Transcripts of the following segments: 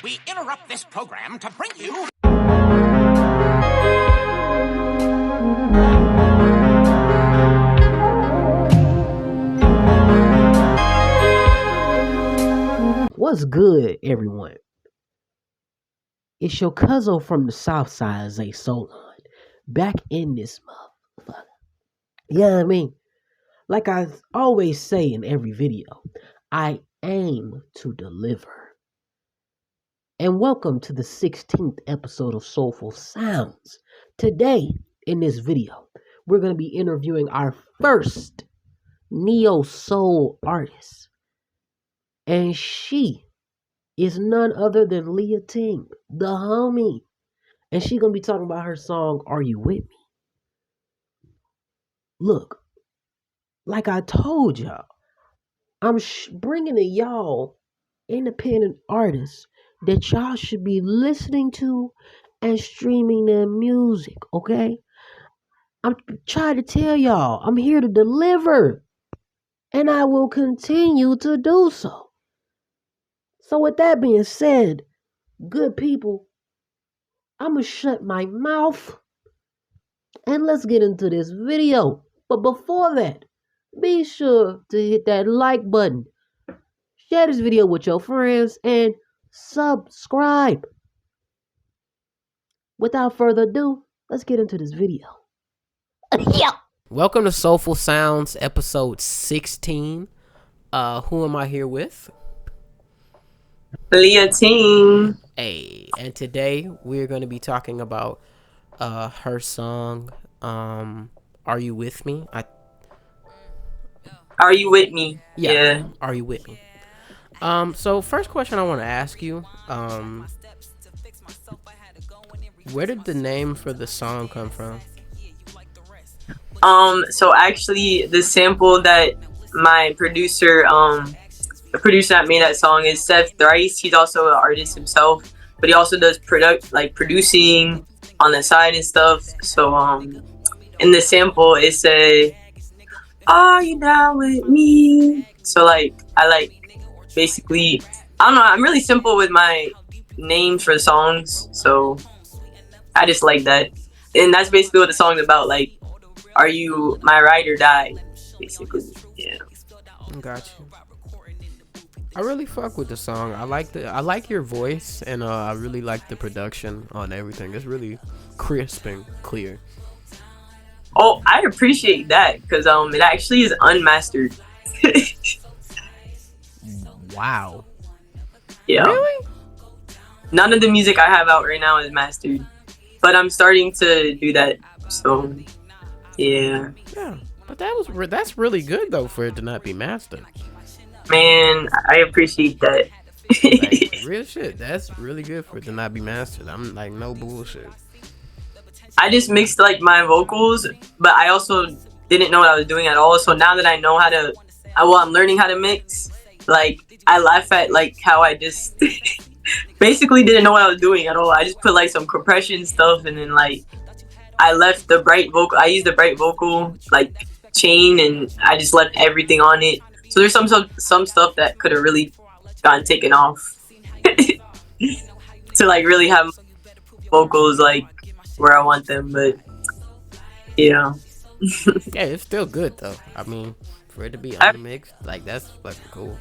We interrupt this program to bring you... What's good, everyone? It's your cousin from the South Side, Zay Solon, back in this motherfucker. You know what I mean? Like I always say in every video, I aim to deliver. And welcome to the 16th episode of Soulful Sounds. Today, in this video, we're going to be interviewing our first neo-soul artist. And she is none other than Lyiating, the homie. And she gonna be talking about her song, Are You With Me? Look, like I told y'all, I'm bringing to y'all independent artists that y'all should be listening to and streaming their music, okay? I'm trying to tell y'all, I'm here to deliver. And I will continue to do so. So with that being said, good people, I'm going to shut my mouth and let's get into this video. But before that, be sure to hit that like button, share this video with your friends, and subscribe. Without further ado, let's get into this video. Yeah. Welcome to Soulful Sounds, episode 16. Who am I here with? Lyiating. Hey, and today we're going to be talking about her song, Are You With Me? Are you with me? Yeah. Are You With Me? So first question I want to ask you, where did the name for the song come from? So actually the sample that my producer, the producer that made that song is Seth Thrice. He's also an artist himself, but he also does producing on the side and stuff. So in the sample it said, "Are you down with me?" So I basically, I don't know, I'm really simple with my names for songs, so I just like that. And that's basically what the song's about, like, are you my ride or die, basically. Yeah. Got you. I really fuck with the song. I like your voice, and I really like the production on everything. It's really crisp and clear. Oh, I appreciate that, because it actually is unmastered. Wow. Yeah. Really? None of the music I have out right now is mastered, but I'm starting to do that. So, yeah. Yeah, but that's really good though for it to not be mastered. Man, I appreciate that. Like, real shit. That's really good for it to not be mastered. I'm like, no bullshit. I just mixed like my vocals, but I also didn't know what I was doing at all. So now that I know how to, I'm learning how to mix. Like, I laugh at like how I just basically didn't know what I was doing at all. I just put like some compression stuff, and then like I left the bright vocal. I used the bright vocal like chain, and I just left everything on it. So there's some stuff that could have really gotten taken off to like really have vocals like where I want them. But yeah. Yeah, it's still good though. I mean, for it to be unmixed, like, that's fucking cool.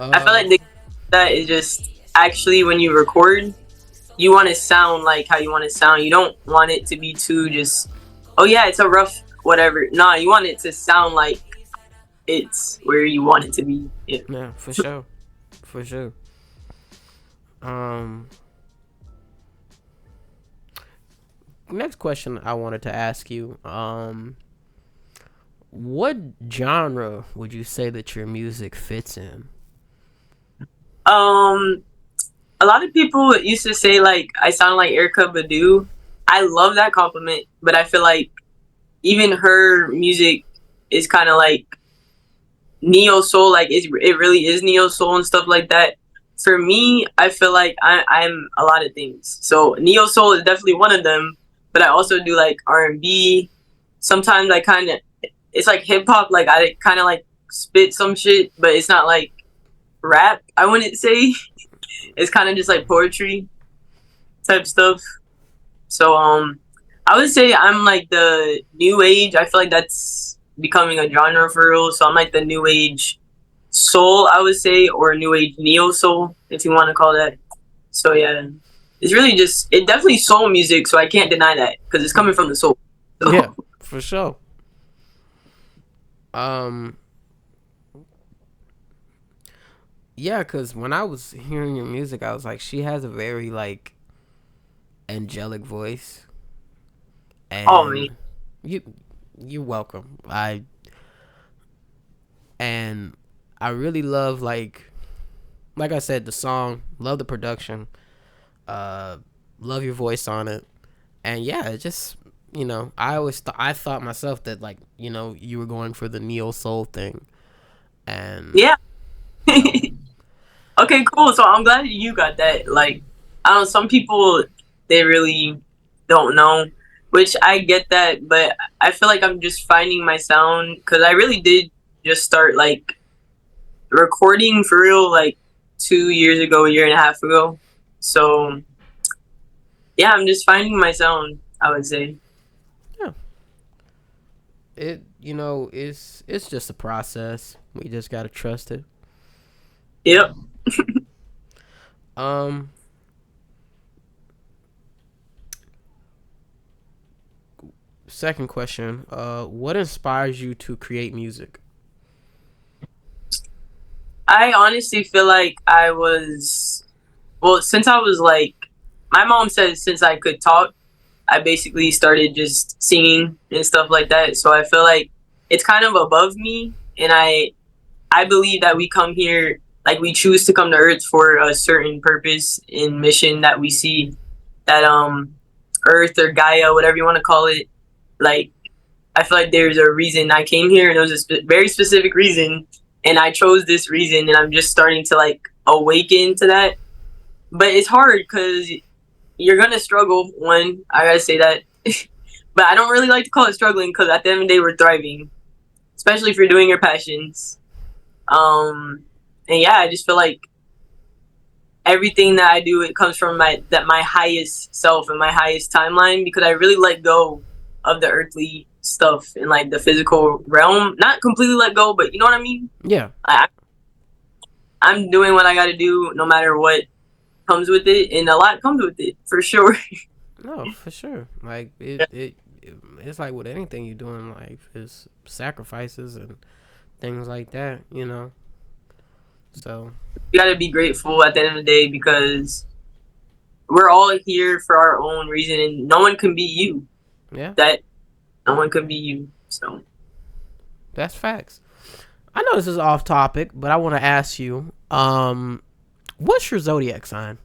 I feel like that is just actually, when you record, you want to sound like how you want to sound. You don't want it to be too just, oh yeah, it's a rough whatever. Nah, you want it to sound like it's where you want it to be. Yeah, for sure. For sure. Next question I wanted to ask you, what genre would you say that your music fits in? A lot of people used to say like I sound like Erykah Badu. I love that compliment, but I feel like even her music is kind of like neo soul. Like it really is neo soul and stuff like that. For me, I feel like I'm a lot of things. So neo soul is definitely one of them, but I also do like R&B. Sometimes it's like hip hop. Like I kind of like spit some shit, but it's not like rap, I wouldn't say. It's kind of just like poetry type stuff. So I would say I'm like the new age. I feel like that's becoming a genre for real. So I'm like the new age soul, I would say, or new age neo soul, if you want to call that. So yeah, it's really just it definitely soul music. So I can't deny that because it's coming from the soul. Yeah, So for sure. Um, yeah, because when I was hearing your music, I was like, she has a very like angelic voice, oh man, and you you're welcome. And I really love like I said, the song, love the production, uh, love your voice on it, and yeah, it just I thought myself that like you were going for the neo soul thing, and yeah. so Okay, cool. So I'm glad you got that. Like, I don't know, some people they really don't know, which I get that, but I feel like I'm just finding my sound because I really did just start like recording for real like 2 years ago, a year and a half ago. So yeah, I'm just finding my sound, I would say. yeah, it's just a process. We just gotta trust it. Yep. Um, Second question. What inspires you to create music? I honestly feel like I was well since I was like my mom says since I could talk I basically started just singing and stuff like that. So I feel like it's kind of above me, and I believe that we come here like we choose to come to Earth for a certain purpose and mission that we see that Earth or Gaia, whatever you want to call it, like I feel like there's a reason I came here, and it was a very specific reason, and I chose this reason, and I'm just starting to like awaken to that. But it's hard because you're gonna struggle. One, I gotta say that. But I don't really like to call it struggling because at the end of the day, we're thriving, especially if you're doing your passions. Um, and yeah, I just feel like everything that I do, it comes from my highest self and my highest timeline because I really let go of the earthly stuff and like the physical realm. Not completely let go, but you know what I mean. Yeah. I'm doing what I got to do, no matter what comes with it, and a lot comes with it for sure. No, for sure. Like it's like with anything you do in life, is sacrifices and things like that. So You got to be grateful at the end of the day because we're all here for our own reason, and no one can be you. yeah, That no one can be you. So that's facts. I know this is off topic, but I want to ask you, what's your zodiac sign?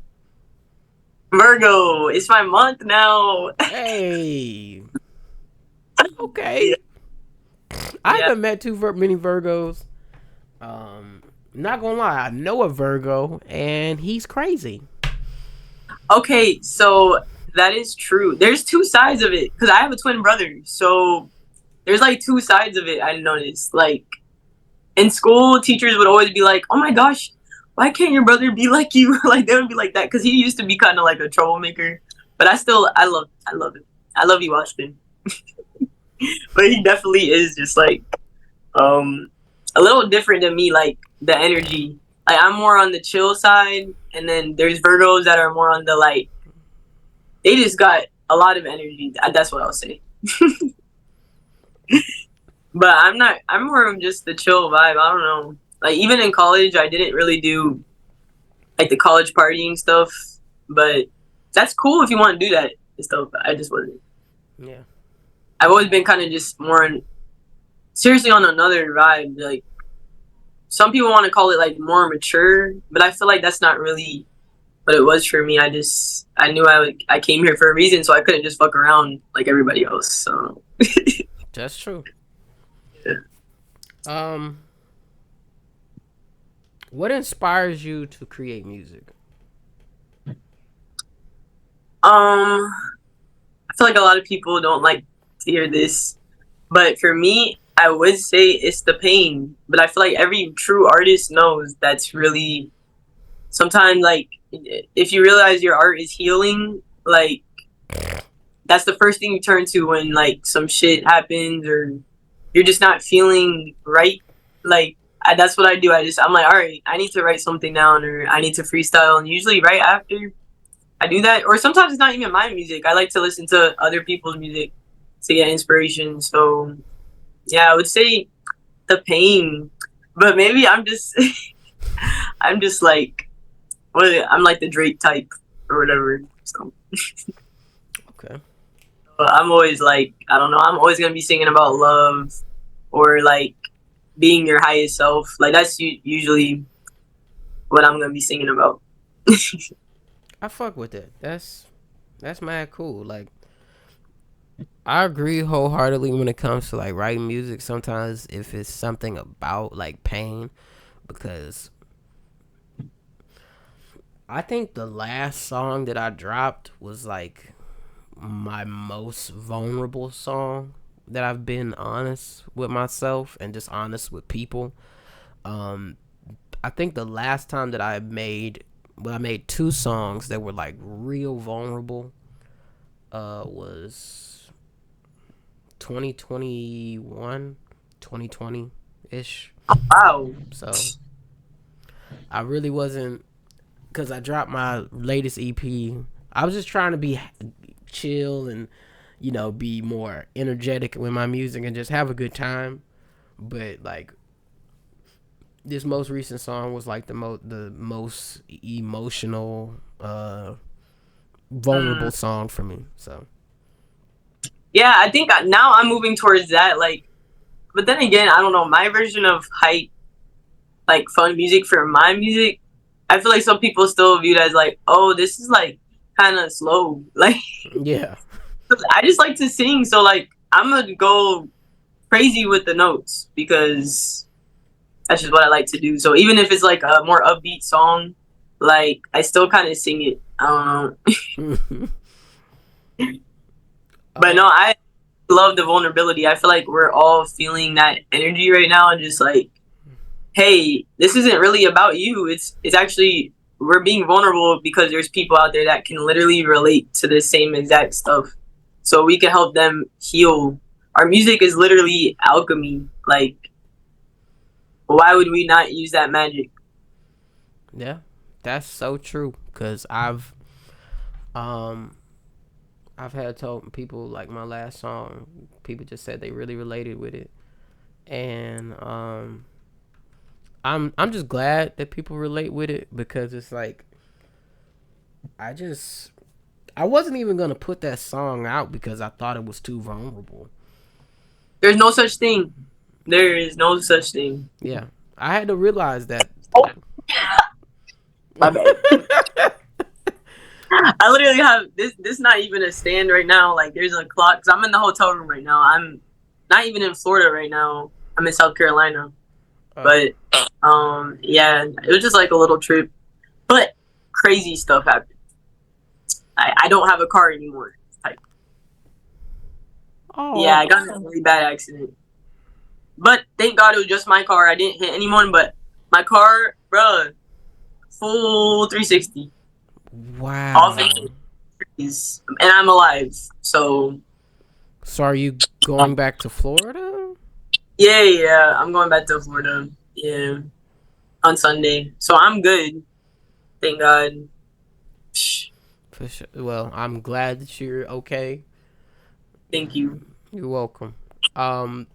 Virgo, it's my month now. Hey, okay. Yeah. I Yeah. haven't met many Virgos. Not gonna lie, I know a Virgo, and he's crazy. Okay, so that is true. There's two sides of it because I have a twin brother. So there's like two sides of it. I noticed. Like in school, teachers would always be like, "Oh my gosh, why can't your brother be like you?" Like they would be like that because he used to be kind of like a troublemaker. But I love him. I love you, Austin. But he definitely is just like um a little different than me. Like the energy. Like I'm more on the chill side, and then there's Virgos that are more on the like. They just got a lot of energy. That's what I'll say. But I'm not. I'm more of just the chill vibe. I don't know. Like even in college, I didn't really do like the college partying stuff. But that's cool if you want to do that and stuff. I just wasn't. Yeah. I've always been kind of just more seriously on another vibe. Like some people want to call it like more mature, but I feel like that's not really what it was for me. I knew I came here for a reason, so I couldn't just fuck around like everybody else. So That's true. yeah. Um, what inspires you to create music? I feel like a lot of people don't like to hear this, but for me, I would say it's the pain, but I feel like every true artist knows that's really sometimes like if you realize your art is healing, like that's the first thing you turn to when like some shit happens or you're just not feeling right. Like that's what I do. I'm like, all right, I need to write something down or I need to freestyle, and usually right after I do that, or sometimes it's not even my music. I like to listen to other people's music to get inspiration. So yeah, I would say the pain, but maybe I'm just I'm just like I'm like the Drake type or whatever. So Okay. but I'm always like I don't know. I'm always gonna be singing about love or like being your highest self. Like that's usually what I'm gonna be singing about. I fuck with it. That's mad cool. Like I agree wholeheartedly when it comes to like writing music. Sometimes if it's something about like pain, because I think the last song that I dropped was like my most vulnerable song that I've been honest with myself and just honest with people. Um, I think the last time that I made two songs that were like real vulnerable, was 2021, 2020 ish. Wow. So I really wasn't, because I dropped my latest EP. I was just trying to be chill and, be more energetic with my music and just have a good time. But like this most recent song was like the most emotional, vulnerable song for me. So Yeah, I think now I'm moving towards that. Like, but then again, I don't know. My version of hype, like fun music for my music, I feel like some people still view it as like, oh, this is like kind of slow. Like, yeah, I just like to sing, so like I'm gonna go crazy with the notes because that's just what I like to do. So even if it's like a more upbeat song, like I still kind of sing it. I don't know. But no, I love the vulnerability. I feel like we're all feeling that energy right now, and just like, hey, this isn't really about you. It's actually we're being vulnerable because there's people out there that can literally relate to the same exact stuff, so we can help them heal. Our music is literally alchemy. Like, why would we not use that magic? yeah, that's so true. Cause um, I've had told people like my last song. People just said they really related with it, and I'm just glad that people relate with it because it's like I wasn't even gonna put that song out because I thought it was too vulnerable. There's no such thing. There is no such thing. Yeah, I had to realize that. Oh, my bad. I literally have this. This is not even a stand right now. Like there's a clock. Cause I'm in the hotel room right now. I'm not even in Florida right now. I'm in South Carolina. But yeah, it was just like a little trip. But crazy stuff happened. I don't have a car anymore. Like, yeah, I got in a really bad accident. But thank God it was just my car. I didn't hit anyone. But my car, bruh, full 360. Wow. All 15 degrees, and I'm alive. So are you going back to Florida? yeah, I'm going back to Florida. Yeah, on Sunday. So I'm good. Thank God. For sure. Well, I'm glad that you're okay. Thank you. You're welcome. But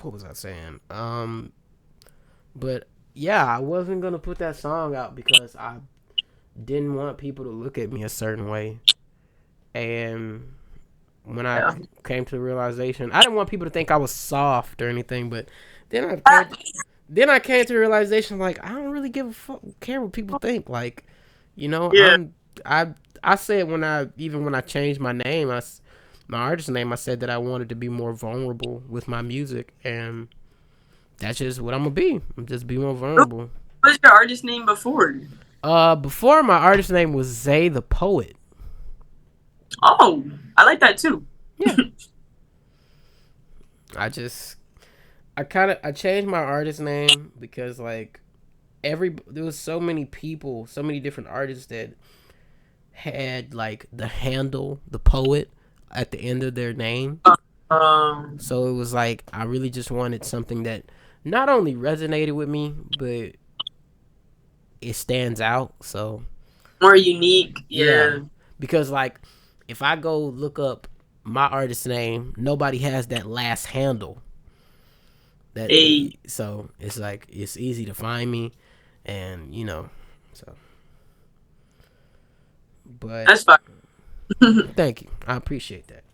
what was I saying? But yeah, I wasn't gonna put that song out because I didn't want people to look at me a certain way. And when I came to the realization, I didn't want people to think I was soft or anything. But then I came to the realization, like I don't really give a fuck, care what people think. Like, Yeah. I said when I changed my name, my artist name, I said that I wanted to be more vulnerable with my music, and that's just what I'm gonna be. I'm just be more vulnerable. What's your artist name before? Before my artist name was Zay the Poet. Oh, I like that too. Yeah. I changed my artist name because like there was so many people, so many different artists that had like the handle, the poet, at the end of their name. So it was like I really just wanted something that not only resonated with me, but it stands out. So more unique. Yeah. because like if I go look up my artist name, nobody has that last handle. So it's like it's easy to find me, and so. But that's fine. Thank you, I appreciate that.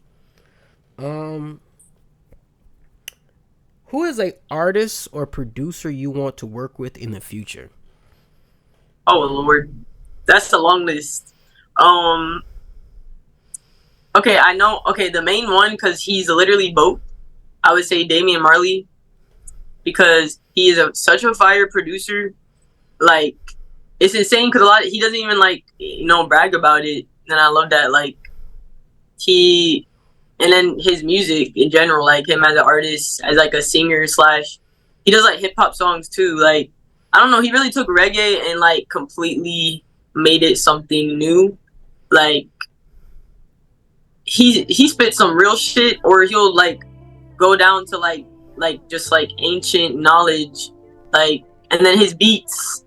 Who is a artist or producer you want to work with in the future? Oh Lord, that's a long list. Okay, I know. Okay, the main one, because he's literally both. I would say Damian Marley, because he is such a fire producer. Like, it's insane because he doesn't even like brag about it, and I love that. Like, and then his music in general, like him as an artist, as like a singer slash, he does like hip hop songs too. Like, I don't know, he really took reggae and like completely made it something new. Like, he spit some real shit, or he'll like go down to like just like ancient knowledge, like, and then his beats,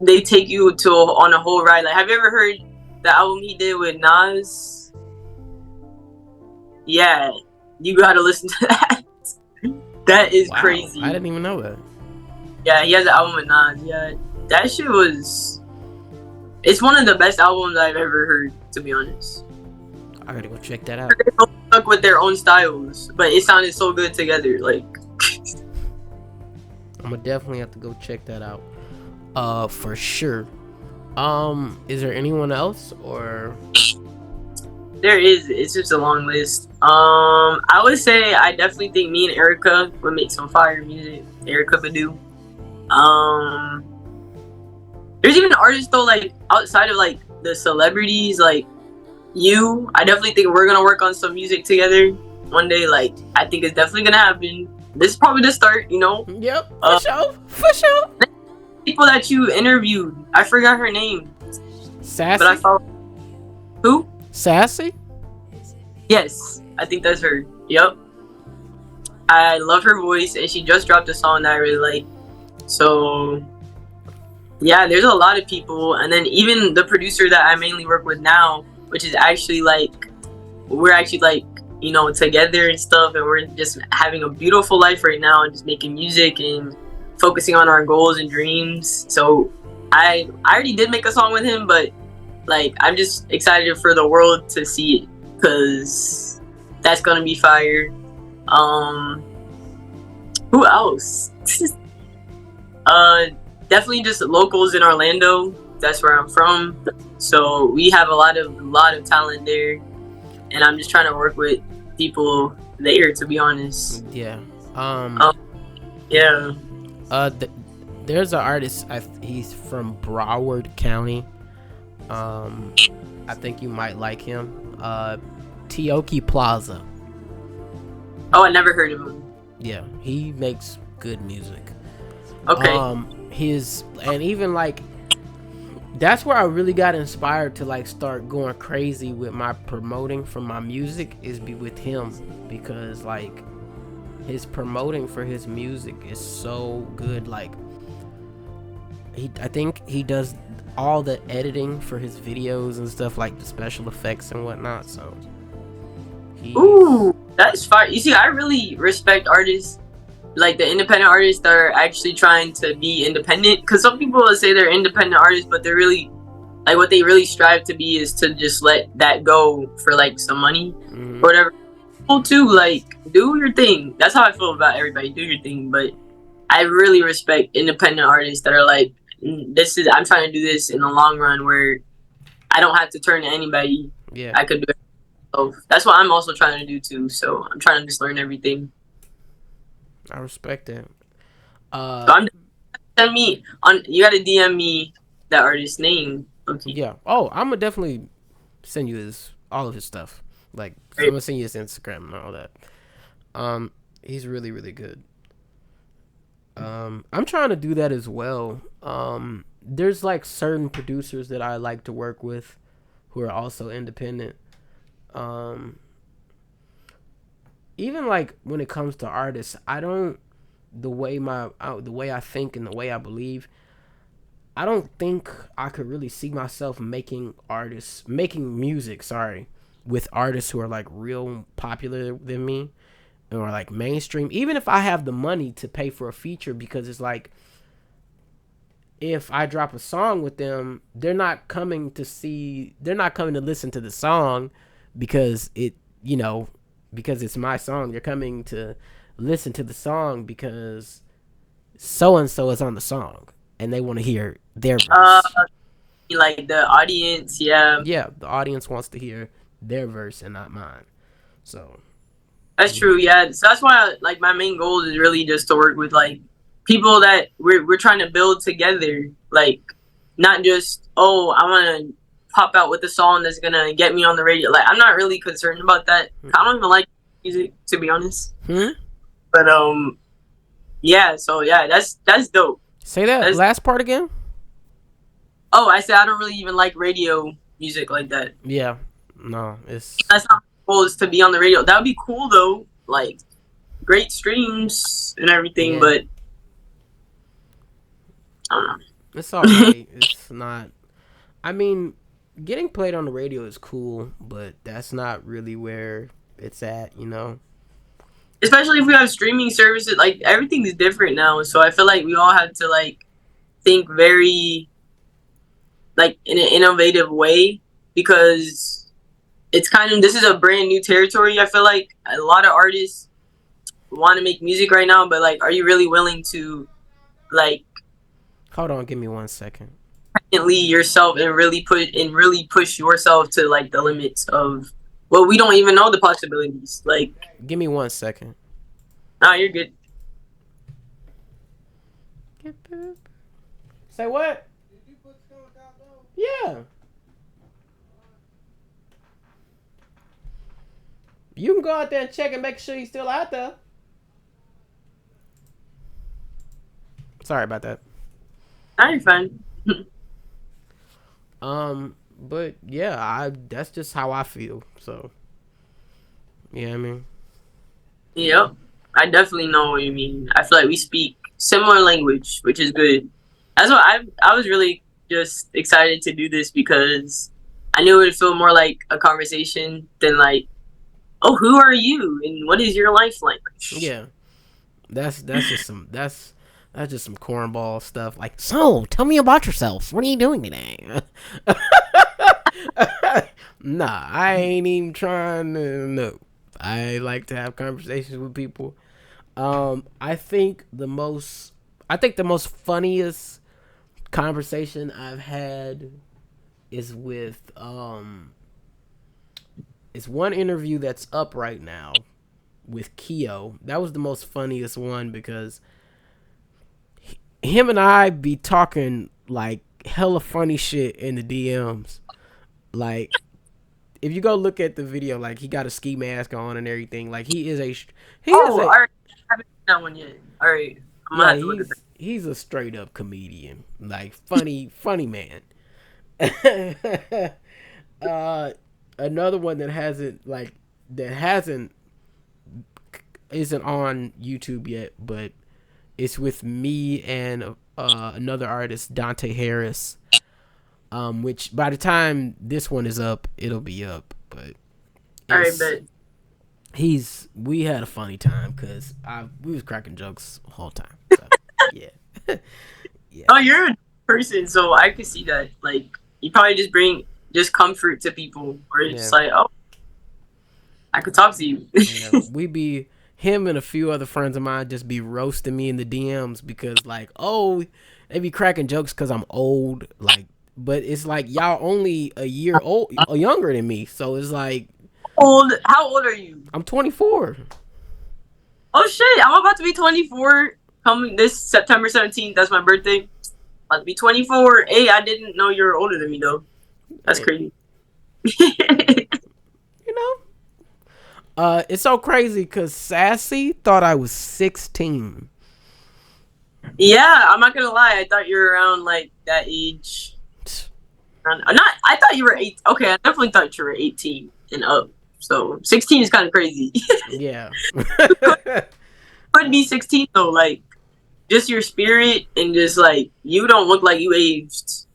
they take you on a whole ride. Like, have you ever heard the album he did with Nas? Yeah, you gotta listen to that. That is crazy. I didn't even know that. Yeah, he has an album with Nas. Yeah, that shit it's one of the best albums I've ever heard, to be honest. I gotta go check that out. They both stuck with their own styles, but it sounded so good together. Like, I'm gonna definitely have to go check that out. For sure. Is there anyone else, or? There is. It's just a long list. I would say I definitely think me and Erica would make some fire music. Erica Badu. There's even artists though, like outside of like the celebrities, like you. I definitely think we're gonna work on some music together one day. Like, I think it's definitely gonna happen. This is probably the start, Yep, for sure. People that you interviewed, I forgot her name. Sassy. But I follow. Who? Sassy? Yes, I think that's her. Yep. I love her voice, and she just dropped a song that I really like. So, yeah, there's a lot of people. And then even the producer that I mainly work with now, which is actually like, we're actually like, together and stuff, and we're just having a beautiful life right now and just making music and focusing on our goals and dreams. So I already did make a song with him, but like, I'm just excited for the world to see it, because that's gonna be fire. Who else? Definitely just locals in Orlando. That's where I'm from. So we have a lot of talent there, and I'm just trying to work with people there, to be honest. Yeah. Yeah. There's an artist. He's from Broward County. I think you might like him. Tioki Plaza. Oh, I never heard of him. Yeah, he makes good music. Okay. And even like, that's where I really got inspired to like start going crazy with my promoting for my music, is with him, because like his promoting for his music is so good. Like, I think he does all the editing for his videos and stuff, like the special effects and whatnot. So ooh, that's fire. You see, I really respect artists, like the independent artists that are actually trying to be independent, because some people will say they're independent artists, but they're really, like, what they really strive to be is to just let that go for like some money or whatever. People too, like, do your thing. That's how I feel about everybody. Do your thing. But I really respect independent artists that are like, I'm trying to do this in the long run, where I don't have to turn to anybody. Yeah, I could do it myself. That's what I'm also trying to do too. So I'm trying to just learn everything. I respect it. So you gotta DM me that artist's name. Okay. Yeah. Oh, I'm gonna definitely send you all of his stuff. Like, I'm gonna send you his Instagram and all that. He's really, really good. I'm trying to do that as well. There's like certain producers that I like to work with who are also independent. Um, Even like when it comes to artists, I don't the way I think and the way I believe. I don't think I could really see myself making music. Sorry, with artists who are like real popular than me or like mainstream. Even if I have the money to pay for a feature, because it's like if I drop a song with them, they're not coming to listen to the song because because it's my song. They're coming to listen to the song because so and so is on the song and they want to hear their Uh, verse. like the audience, yeah, Yeah, the audience wants to hear their verse and not mine. So, that's yeah. true. Yeah, so that's why like my main goal is really just to work with like people that we're trying to build together. Like not just I want to pop out with a song that's gonna get me on the radio. Like I'm not really concerned about that. I don't even like music to be honest. Hmm? But yeah. So yeah, that's dope. Say that That's last part again? I said I don't really even like radio music like that. Yeah. No, it's That's not my goal is to be on the radio. That would be cool though. Like great streams and everything, yeah. but I don't know. It's all right. It's not. I mean, getting played on the radio is cool, but that's not really where it's at, you know? Especially if we have streaming services, like everything is different now. So I feel like we all have to like think very like in an innovative way because it's kind of this is a brand new territory. I feel like a lot of artists want to make music right now, but like, are you really willing to like Hold on, give me 1 second. lead yourself and really push yourself to like the limits of well, we don't even know the possibilities. Like, Give me 1 second. nah, you're good. Say what? Yeah. You can go out there and check and make sure he's still out there. Sorry about that. Nah, you're fine. But yeah, that's just how I feel. So, yeah, I mean, Yep. I definitely know what you mean. I feel like we speak similar language, which is good. That's why I was really just excited to do this because I knew it would feel more like a conversation than like, oh, who are you and what is your life like? yeah, that's just that's just some cornball stuff. Like, so tell me about yourself. What are you doing today? Nah, I ain't even trying to. No, I like to have conversations with people. I think the most funniest conversation I've had is with it's one interview that's up right now with Keo. That was the most funniest one because him and I be talking like hella funny shit in the DMs. Like, if you go look at the video, like he got a ski mask on and everything. Like All right. I haven't seen that one yet. All right. I'm gonna have to look at that. he's a straight up comedian, like funny man. Another one that isn't on YouTube yet, but it's with me and another artist, Dante Harris. Which by the time this one is up, it'll be up. But All right, bet. we had a funny time because we was cracking jokes the whole time. So, yeah. Yeah. Oh, you're a person, so I could see that. Like, you probably just bring just comfort to people, or it's just like, oh, I could talk to you. We be him and a few other friends of mine just be roasting me in the DMs because like, oh, they be cracking jokes because I'm old, like, but it's like y'all only a year old, younger than me, so it's like, Old? How old are you? I'm 24. Oh shit! I'm about to be 24. Coming this September 17th. That's my birthday. About to be 24. Hey, I didn't know you were older than me though. That's crazy. You know. It's so crazy because Sassy thought I was 16. Yeah, I'm not gonna lie. I thought you were around like that age. Not. I thought you were 8. Okay, I definitely thought you were 18 and up. So 16 is kind of crazy. Yeah. Could be 16 though. Like just your spirit and just like you don't look like you aged.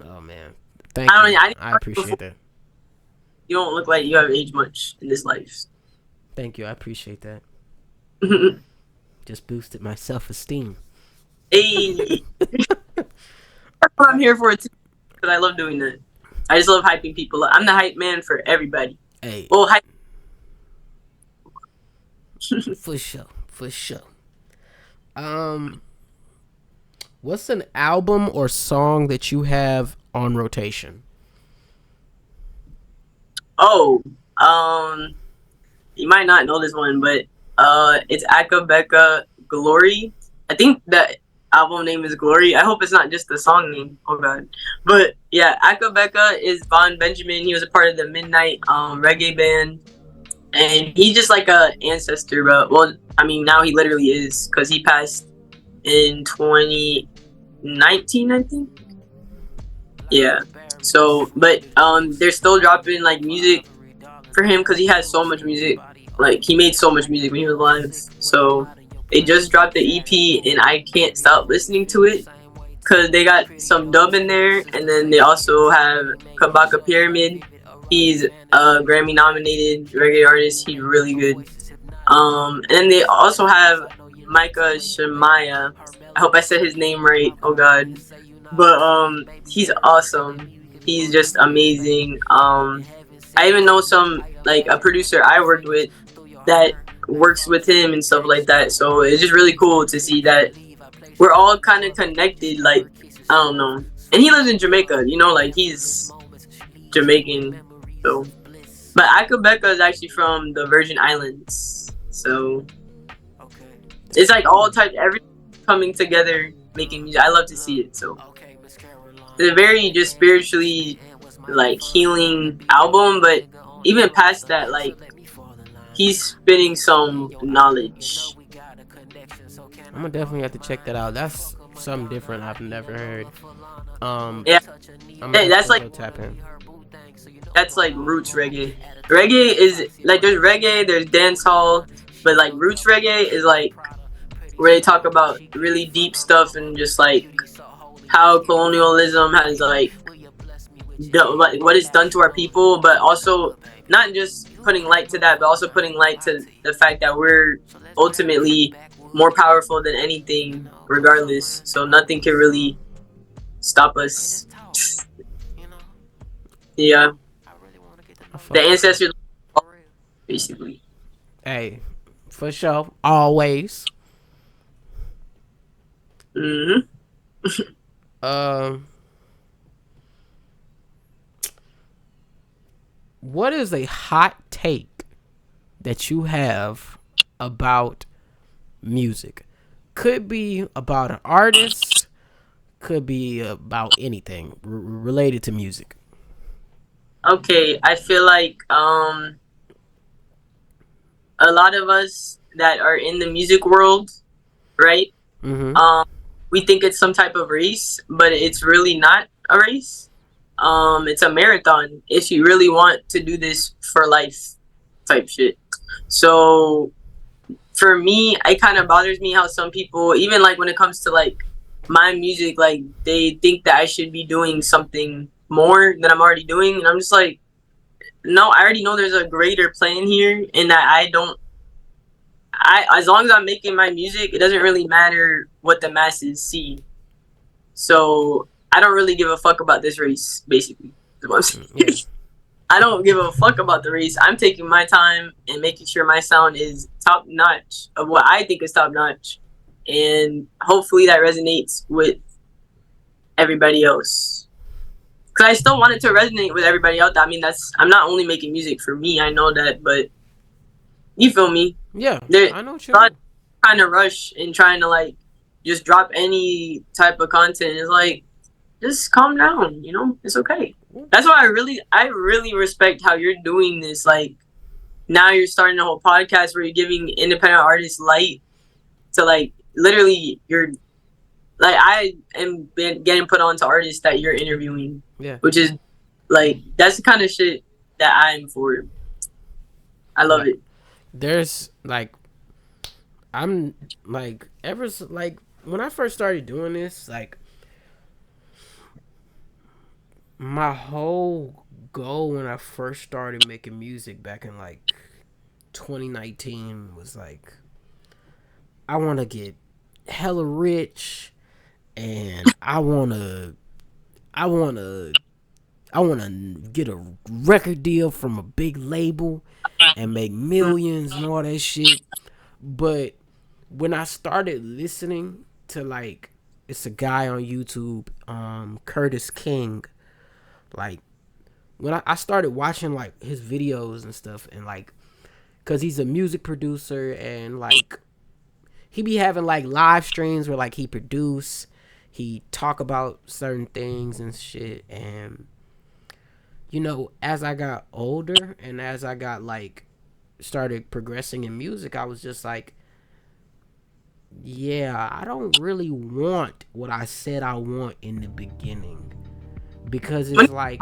Oh man, thank I don't. you. I I appreciate that. You don't look like you have aged much in this life. Thank you. I appreciate that. Hey, Just boosted my self-esteem. that's what I'm here for too. Because I love doing that. I just love hyping people up. I'm the hype man for everybody. Hey, Well, hype. for sure, for sure. What's an album or song that you have on rotation? Oh, you might not know this one, but it's Akabeka Glory. I think the album name is Glory. I hope it's not just the song name. Oh god. But yeah, Akabeka is Von Benjamin. He was a part of the Midnight reggae band. And he's just like a ancestor, bro. Well, I mean now he literally is, because he passed in 2019, I think. Yeah. So, but they're still dropping like music for him because he has so much music. Like he made so much music when he was alive. So they just dropped the EP, and I can't stop listening to it because they got some dub in there, and then they also have Kabaka Pyramid. He's a Grammy nominated reggae artist. He's really good. And then they also have Micah Shemaya. I hope I said his name right. Oh god. But he's awesome. He's just amazing. I even know some like a producer I worked with that works with him and stuff like that. So it's just really cool to see that we're all kind of connected. Like I don't know. And he lives in Jamaica. You know, like he's Jamaican. So, but Akabeka is actually from the Virgin Islands. So it's like all types, everything coming together, making music. I love to see it. So it's a very just spiritually like healing album, but even past that, like he's spitting some knowledge. I'm gonna definitely have to check that out. That's something different I've never heard. Yeah, Hey, that's like tap in. That's like roots reggae. Reggae is like there's reggae, there's dancehall, but like roots reggae is like where they talk about really deep stuff and just like how colonialism has like what it's done to our people, but also not just putting light to that, but also putting light to the fact that we're ultimately more powerful than anything, regardless. So nothing can really stop us. Yeah, the ancestors, basically. Hey, for sure, always. What is a hot take that you have about music? Could be about an artist, could be about anything related to music. Okay, I feel like a lot of us that are in the music world, right? We think it's some type of race, but it's really not a race. It's a marathon if you really want to do this for life type shit. So for me, it kind of bothers me how some people, even like when it comes to like my music, like they think that I should be doing something more than I'm already doing, and I'm just like, no, I already know there's a greater plan here, and that as long as I'm making my music, it doesn't really matter what the masses see. So I don't really give a fuck about this race, basically. Is what I'm saying. Yeah. I don't give a fuck about the race. I'm taking my time and making sure my sound is top notch of what I think is top notch, and hopefully that resonates with everybody else. Cause I still want it to resonate with everybody else. I mean, I'm not only making music for me. I know that, but you feel me? Yeah, There, I know what you not mean. trying to rush and trying to like just drop any type of content. It's like just calm down. You know, it's okay. That's why I really respect how you're doing this. Like now you're starting a whole podcast where you're giving independent artists light to like literally you're like I am been getting put on to artists that you're interviewing. Yeah. Which is like that's the kind of shit that I'm for. I love Like, it. there's like, I'm like, like when I first started doing this, like my whole goal when I first started making music back in like 2019 was like, I want to get hella rich, and I want to get a record deal from a big label and make millions and all that shit. But when I started listening to, like, it's a guy on YouTube, Curtis King, like, when I started watching like his videos and stuff, and like, cause he's a music producer, and like he be having like live streams where like he talk about certain things and shit. And you know, as I got older and as I got like started progressing in music, I was just like, yeah, I don't really want what I said I want in the beginning, because it's like,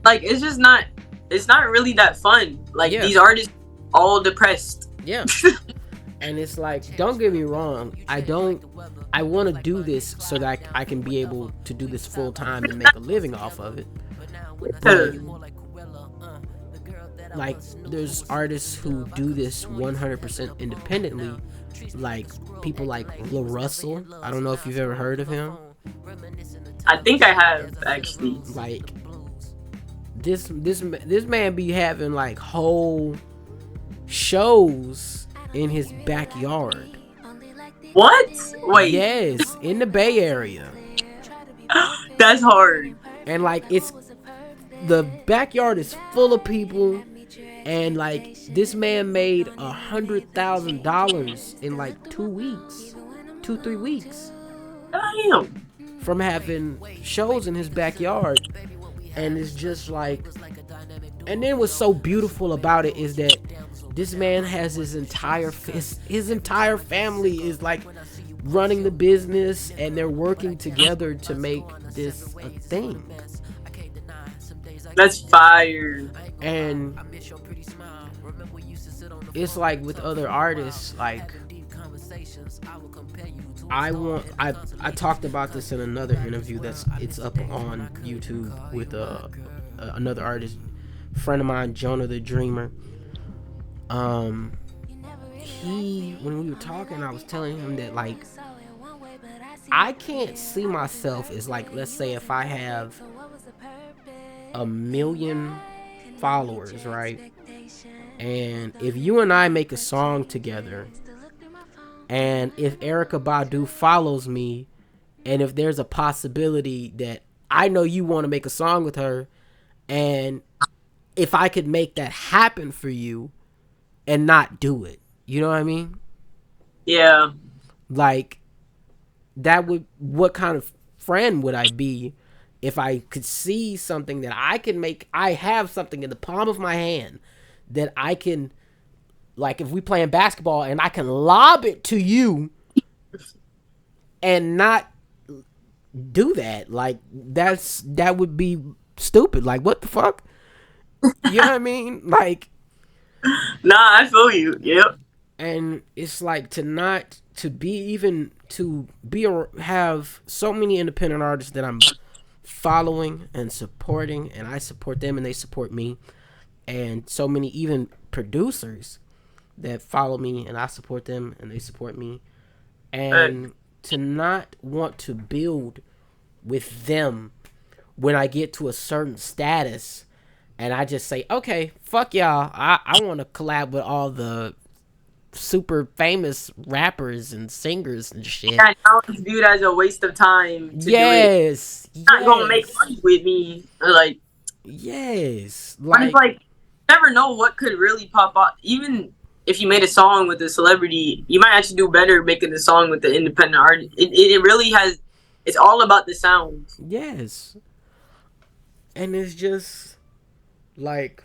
it's just not. It's not really that fun. Like yeah, these artists all depressed. yeah. And it's like, don't get me wrong, I want to do this so that I can be able to do this full time and make a living off of it. But like, there's artists who do this 100% independently, like people like Lil Russell. I don't know if you've ever heard of him. I think I have actually. Like, this man be having like whole shows in his backyard. What? Wait. Yes, in the Bay Area. That's hard. And like, it's the backyard is full of people, and like this man made $100,000 in like 3 weeks Damn. from having shows in his backyard. And it's just like, and then what's so beautiful about it is that this man has his entire family is like running the business, and they're working together to make this a thing. That's fire. And it's like with other artists, like I talked about this in another interview it's up on YouTube with another artist, friend of mine, Jonah the Dreamer. When we were talking, I was telling him that like, I can't see myself as like, let's say if I have 1 million followers, right? And if you and I make a song together, and if Erykah Badu follows me, and if there's a possibility that I know you want to make a song with her, and if I could make that happen for you and not do it, you know what I mean? Yeah. Like, what kind of friend would I be if I could see something that I can make? I have something in the palm of my hand that I can, like, if we playing basketball and I can lob it to you and not do that. Like, that would be stupid. Like, what the fuck? You know what I mean? Like, nah, I feel you. Yep. And it's like, have so many independent artists that I'm following and supporting, and I support them and they support me, and so many even producers that follow me and I support them and they support me, and to not want to build with them when I get to a certain status, and I just say, okay, fuck y'all, I want to collab with all the super famous rappers and singers and shit. Yeah, now it's viewed as a waste of time to do it. Yes. You're not gonna make money with me. Like, yes. Like, you never know what could really pop up. Even if you made a song with a celebrity, you might actually do better making a song with the independent artist. It really has. It's all about the sound. Yes. And it's just like,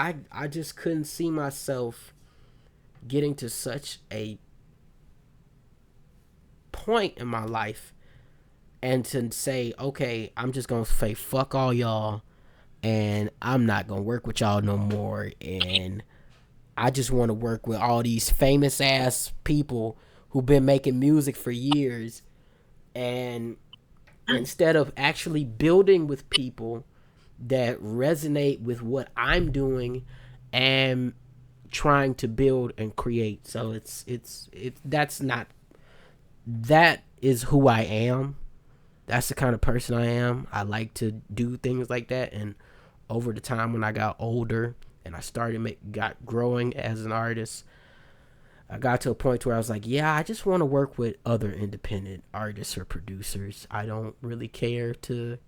I just couldn't see myself getting to such a point in my life and to say, okay, I'm just gonna say fuck all y'all and I'm not gonna work with y'all no more, and I just want to work with all these famous ass people who've been making music for years, and instead of actually building with people that resonate with what I'm doing and trying to build and create. So it's that's not, that is who I am. That's the kind of person I am. I like to do things like that. And over the time when I got older and I got growing as an artist, I got to a point where I was like, yeah, I just want to work with other independent artists or producers. I don't really care to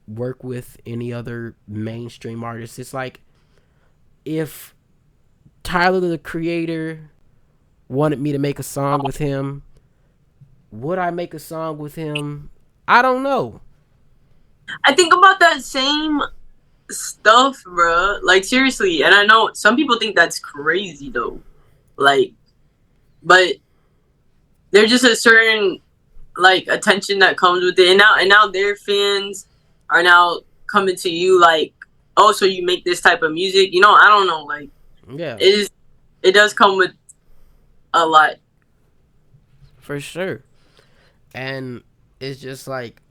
work with any other mainstream artists. It's like if Tyler the Creator wanted me to make a song with him, would I make a song with him? I don't know. I think about that same stuff, bro. Like, seriously. And I know some people think that's crazy, though. Like, but there's just a certain, like, attention that comes with it. And now their fans are now coming to you like, oh, so you make this type of music? You know, I don't know. Like, Yeah. It does come with a lot. For sure. And it's just like,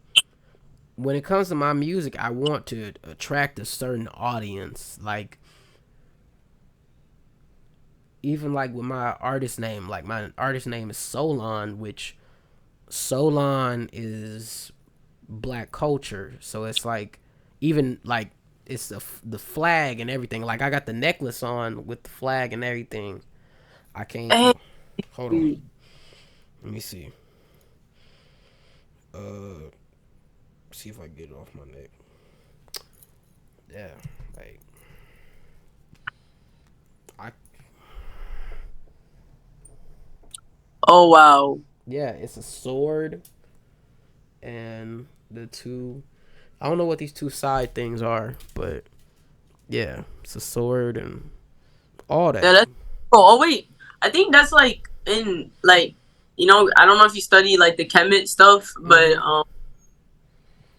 when it comes to my music, I want to attract a certain audience. Like, even like with my artist name, like my artist name is Solon, which Solon is black culture. So it's like, even like, it's the flag and everything. Like, I got the necklace on with the flag and everything. I can't. Hey. Hold on. Let me see. See if I can get it off my neck. Yeah, like Oh, wow. yeah, it's a sword and the two. I don't know what these two side things are, but yeah, it's a sword and all that. Yeah, that's cool. Oh, wait. I think that's like in, like, you know, I don't know if you study like the Kemet stuff, but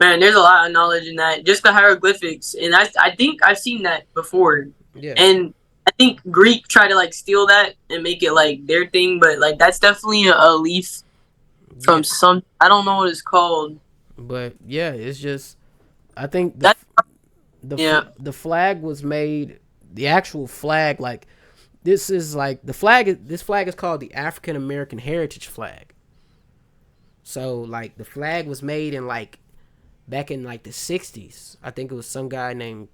man, there's a lot of knowledge in that. Just the hieroglyphics, and I think I've seen that before. Yeah. And I think Greek tried to like steal that and make it like their thing, but like that's definitely a leaf from some, I don't know what it's called. But yeah, it's just, I think the flag was made, the actual flag, like, this is like this flag is called the African American Heritage Flag. So like the flag was made in like back in like the 60s. I think it was some guy named,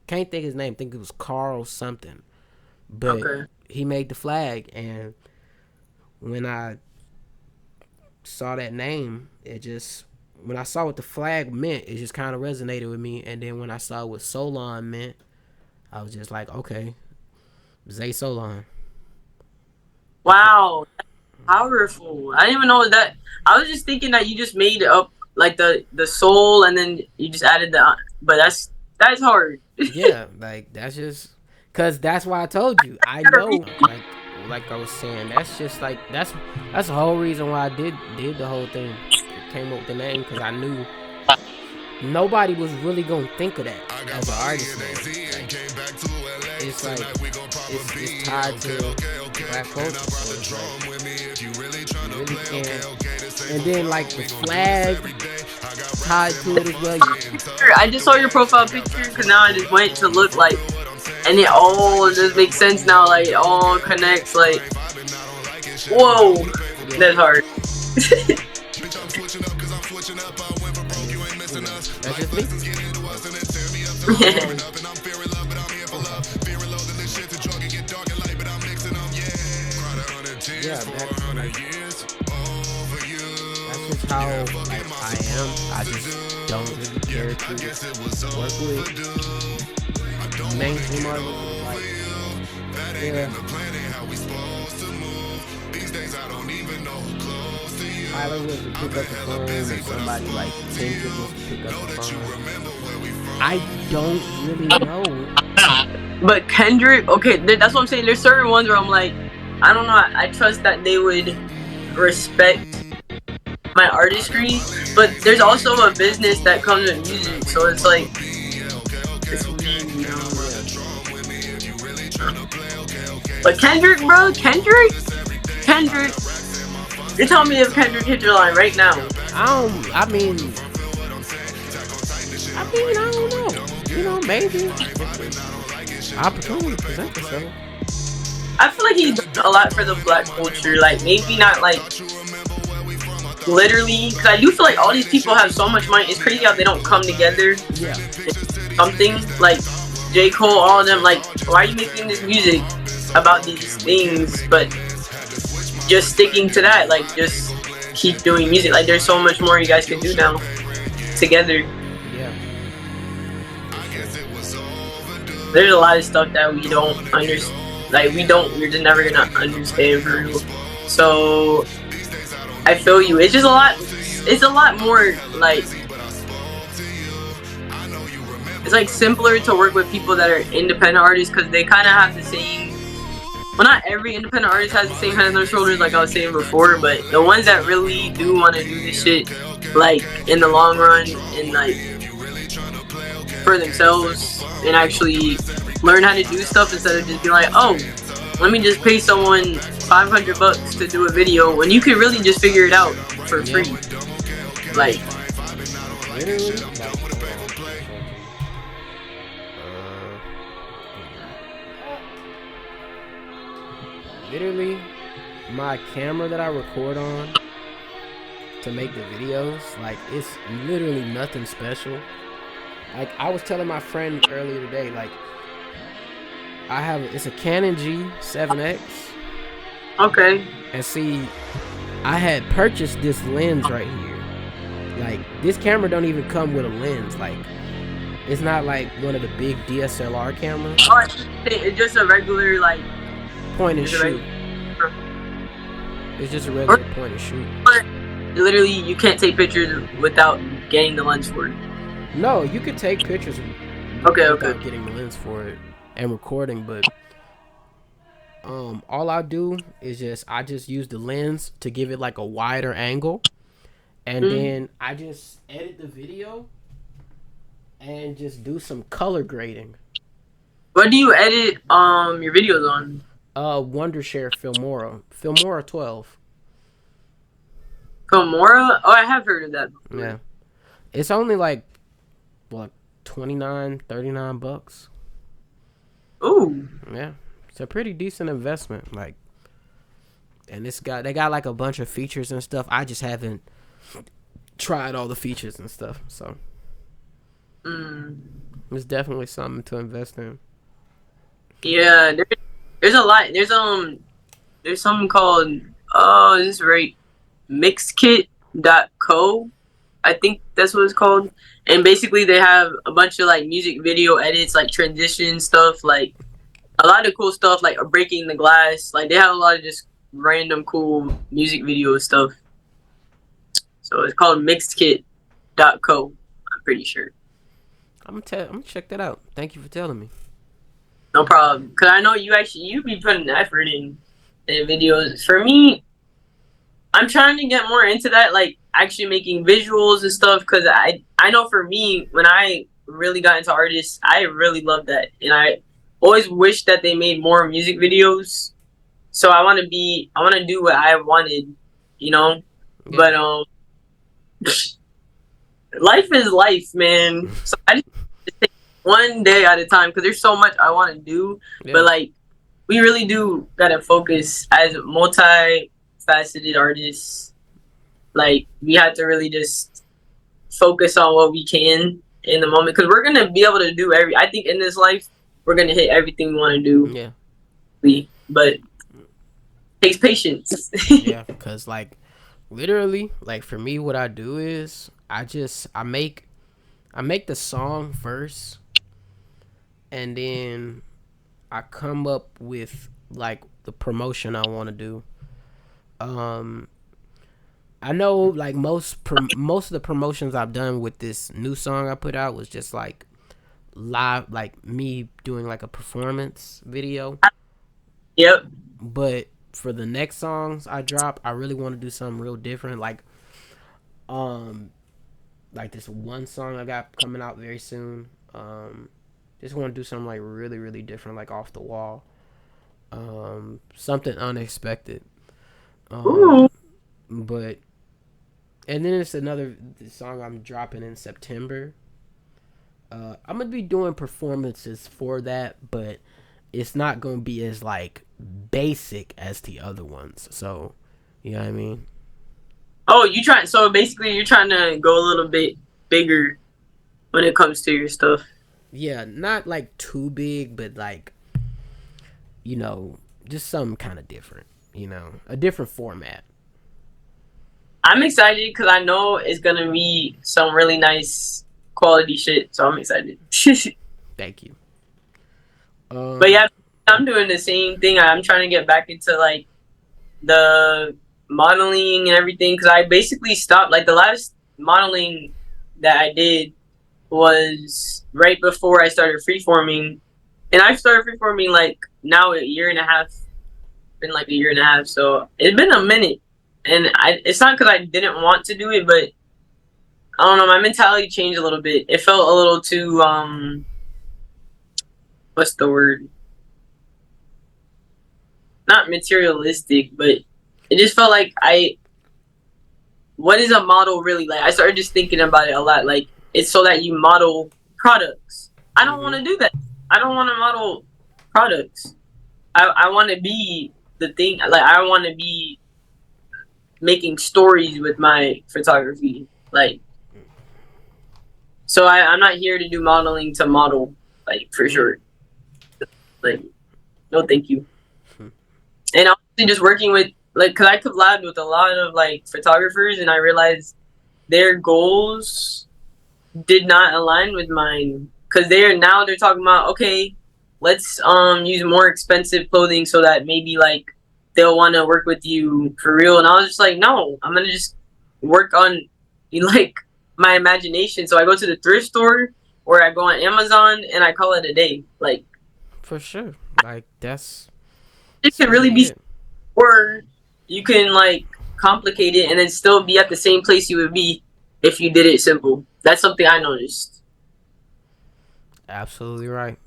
can't think his name, I think it was Carl something. But he made the flag, and when I saw that name, when I saw what the flag meant, it just kind of resonated with me. And then when I saw what Solon meant, I was just like, okay, Zay Solon. Wow, that's powerful. I didn't even know that. I was just thinking that you just made up like the soul, and then you just added the. But that's hard. Yeah, like that's just because that's why I told you. I know, like I was saying, that's just like that's the whole reason why I did the whole thing. Came up with the name because I knew nobody was really gonna think of that as an artist name. Like, it's like it's tied to black culture, so it's like you really can't. And then like the flag tied to it as well. I just saw your profile picture because now I just went to look like, and it all just makes sense now. Like it all connects. Like, whoa, that's hard. That's just me. Yeah, that's just how like I am. I just don't really care to work with mainstream artists. Like, yeah. Tyler was to pick up the phone, and somebody like Kendrick was to pick up the phone. I don't really know But Kendrick, okay, that's what I'm saying. There's certain ones where I'm like, I don't know. I trust that they would respect my artistry, but there's also a business that comes with music, so it's like, it's weird, you know. But Kendrick, bro, Kendrick, you're telling me if Kendrick hit your line right now? I mean, I don't know. You know, maybe opportunity presents itself. I feel like he's done a lot for the black culture. Like, maybe not like literally, because I do feel like all these people have so much money. It's crazy how they don't come together. Yeah. Something like J. Cole, all of them. Like, why are you making this music about these things, but just sticking to that? Like, just keep doing music. Like, there's so much more you guys can do now together. Yeah. There's a lot of stuff that we don't understand. Like, we're just never gonna understand for real. So I feel you. It's just it's a lot more like, it's like simpler to work with people that are independent artists, because they kind of have the same, well, not every independent artist has the same head on their shoulders, like I was saying before, but the ones that really do want to do this shit, like, in the long run, and like for themselves, and actually learn how to do stuff instead of just being like, oh, let me just pay someone $500 to do a video, when you can really just figure it out for free. Like, literally, my camera that I record on to make the videos, like, it's literally nothing special. Like, I was telling my friend earlier today, like, it's a Canon G7X. okay. And see, I had purchased this lens right here. Like, this camera don't even come with a lens. Like, it's not like one of the big DSLR cameras. Oh, it's just a regular, like, Point and shoot. It's just a regular point and shoot. Literally, you can't take pictures without getting the lens for it. No, you could take pictures without getting the lens for it and recording, but all I do is I just use the lens to give it like a wider angle, and then I just edit the video and just do some color grading. What do you edit your videos on? Wondershare Filmora 12. Filmora? Oh, I have heard of that before. Yeah, it's only like what, $29-$39. Ooh. Yeah, it's a pretty decent investment. Like, and they got like a bunch of features and stuff. I just haven't tried all the features and stuff, so it's definitely something to invest in. Yeah, there's a lot. There's something called, is this right? Mixkit.co. I think that's what it's called. And basically they have a bunch of like music video edits, like transition stuff, like a lot of cool stuff, like breaking the glass. Like, they have a lot of just random cool music video stuff. So it's called Mixkit.co. I'm pretty sure. I'm gonna check that out. Thank you for telling me. No problem. Cause I know you be putting effort in videos. For me, I'm trying to get more into that, like actually making visuals and stuff. Cause I know for me, when I really got into artists, I really loved that, and I always wish that they made more music videos. So I want to do what I wanted, you know. Yeah. But life is life, man. So I just take one day at a time, because there's so much I want to do. Yeah. But like, we really do gotta focus as multi-faceted artists. Like, we have to really just focus on what we can in the moment, because we're gonna be able to do I think in this life we're gonna hit everything we want to do. Yeah. But it takes patience. Yeah, because like, literally, like, for me, what I do is I make the song first, and then I come up with like the promotion I want to do. I know like most of the promotions I've done with this new song I put out was just like live, like me doing like a performance video. Yep. But for the next songs I drop, I really want to do something real different. Um, like this one song I got coming out very soon. Just want to do something like really, really different, like off the wall. Something unexpected. Ooh. But and then it's another song I'm dropping in September. I'm gonna be doing performances for that, but it's not gonna be as like basic as the other ones. So, you know what I mean? Oh, you trying? So basically, you're trying to go a little bit bigger when it comes to your stuff. Yeah, not like too big, but like, you know, just something kind of different. You know, a different format. I'm excited because I know it's gonna be some really nice quality shit. So I'm excited. Thank you. But yeah, I'm doing the same thing. I'm trying to get back into like the modeling and everything because I basically stopped. Like the last modeling that I did was right before I started freeforming, and I started freeforming like now a year and a half. Been like a year and a half, so it's been a minute. And it's not because I didn't want to do it, but I don't know. My mentality changed a little bit. It felt a little too what's the word? Not materialistic, but it just felt like what is a model really like? I started just thinking about it a lot. Like it's so that you model products. I don't want to do that. I don't want to model products. I want to be the thing. Like I want to be making stories with my photography. Like so I'm not here to do modeling to model. Like for sure. Like no, thank you. And honestly, just working with like, cause I collabed with a lot of like photographers, and I realized their goals did not align with mine. Cause they're talking about, okay, let's use more expensive clothing so that maybe like they'll want to work with you for real. And I was just like, no, I'm gonna just work on like my imagination. So I go to the thrift store or I go on Amazon and I call it a day. Like For sure. Like it can really be, or you can like complicate it and then still be at the same place you would be if you did it simple. That's something I noticed. absolutely right.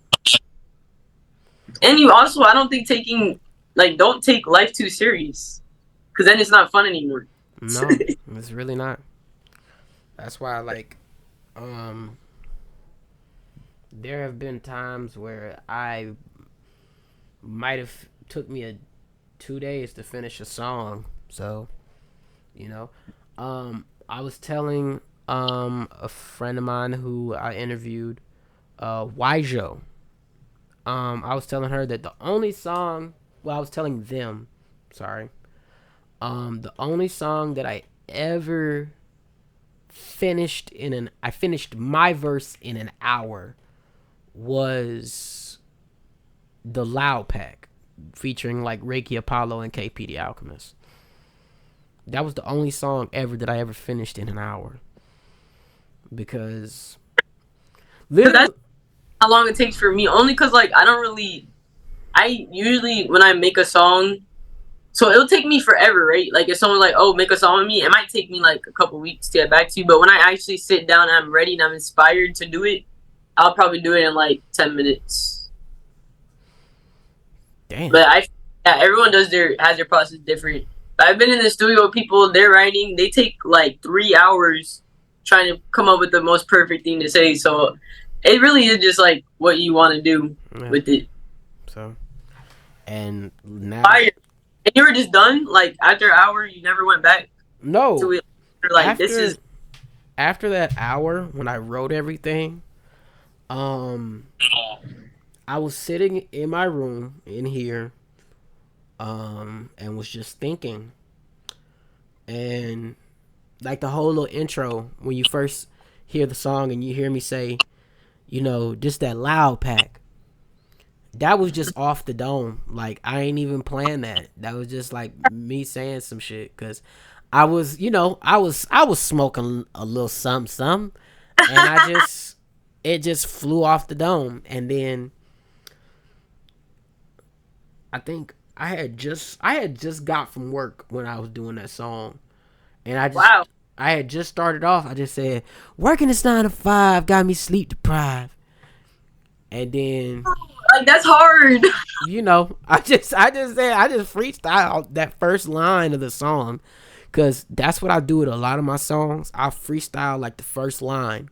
And you also, I don't think don't take life too serious, because then it's not fun anymore. No, it's really not. That's why there have been times where I might have took me 2 days to finish a song. So, you know, I was telling a friend of mine who I interviewed, Waijo. I was telling her that the only song, well, I was telling them, sorry, the only song that I ever I finished my verse in an hour was the Loud Pack featuring like Reiki Apollo and KP the Alchemist. That was the only song ever that I ever finished in an hour. Because That's how long it takes for me. Only because like I usually when I make a song, so it'll take me forever, right? Like if someone's like, "Oh, make a song with me," it might take me like a couple weeks to get back to you. But when I actually sit down and I'm ready and I'm inspired to do it, I'll probably do it in like 10 minutes. damn. But everyone has their process different. I've been in the studio with people, they're writing, they take like 3 hours trying to come up with the most perfect thing to say. So it really is just like what you want to do with it. So, and now, Fire. And you were just done? Like after an hour, you never went back no, to it? Like after that hour when I wrote everything, I was sitting in my room in here, and was just thinking, and like the whole little intro when you first hear the song and you hear me say, you know, just that Loud Pack. That was just off the dome. Like I ain't even planned that. That was just like me saying some shit because I was, I was smoking a little something, and it just flew off the dome. And then I think I had just got from work when I was doing that song, and Wow. I had just started off. I just said, "Working this 9 to 5 got me sleep deprived," and then Like that's hard. I just freestyle that first line of the song, cause that's what I do with a lot of my songs. I freestyle like the first line,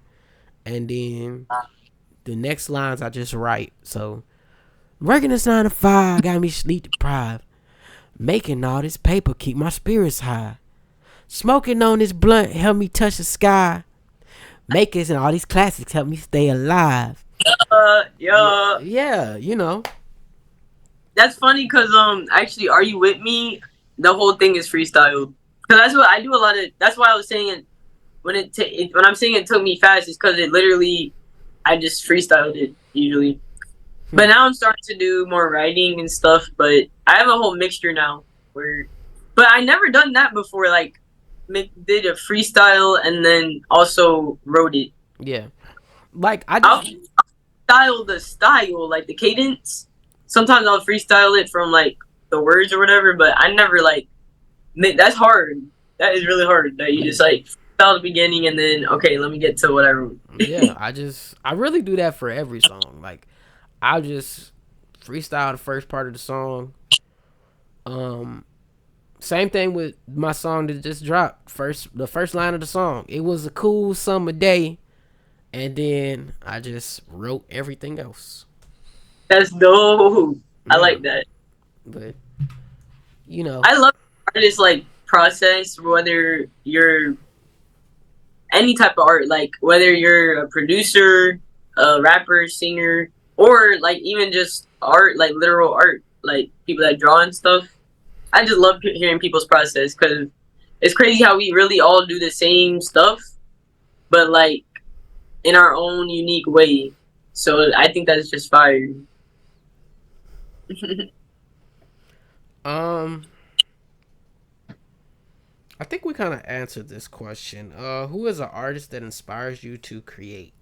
and then the next lines I just write. So working this 9 to 5 got me sleep deprived. Making all this paper keep my spirits high. Smoking on this blunt help me touch the sky. Makers and all these classics help me stay alive. Yeah. Yeah. That's funny because actually, Are You With Me? The whole thing is freestyle. Cause that's what I do a lot of. That's why I was saying it when I'm saying it took me fast. Is because it literally I just freestyled it usually. But now I'm starting to do more writing and stuff. But I have a whole mixture now but I never done that before. Like did a freestyle and then also wrote it. Yeah. Like I'll style the style, like the cadence. Sometimes I'll freestyle it from like the words or whatever, but I never like that's hard. That is really hard. That you just like style the beginning and then okay, let me get to whatever. Yeah, I really do that for every song. Like I'll just freestyle the first part of the song. Same thing with my song that just dropped. The first line of the song. It was a cool summer day, and then I just wrote everything else. That's dope. I Yeah. like that. But I love artists like process, whether you're any type of art, like whether you're a producer, a rapper, singer, or like even just art, like literal art, like people that draw and stuff. I just love hearing people's process because it's crazy how we really all do the same stuff, but like in our own unique way. So I think that's just fire. um, I think we kind of answered this question. Who is an artist that inspires you to create?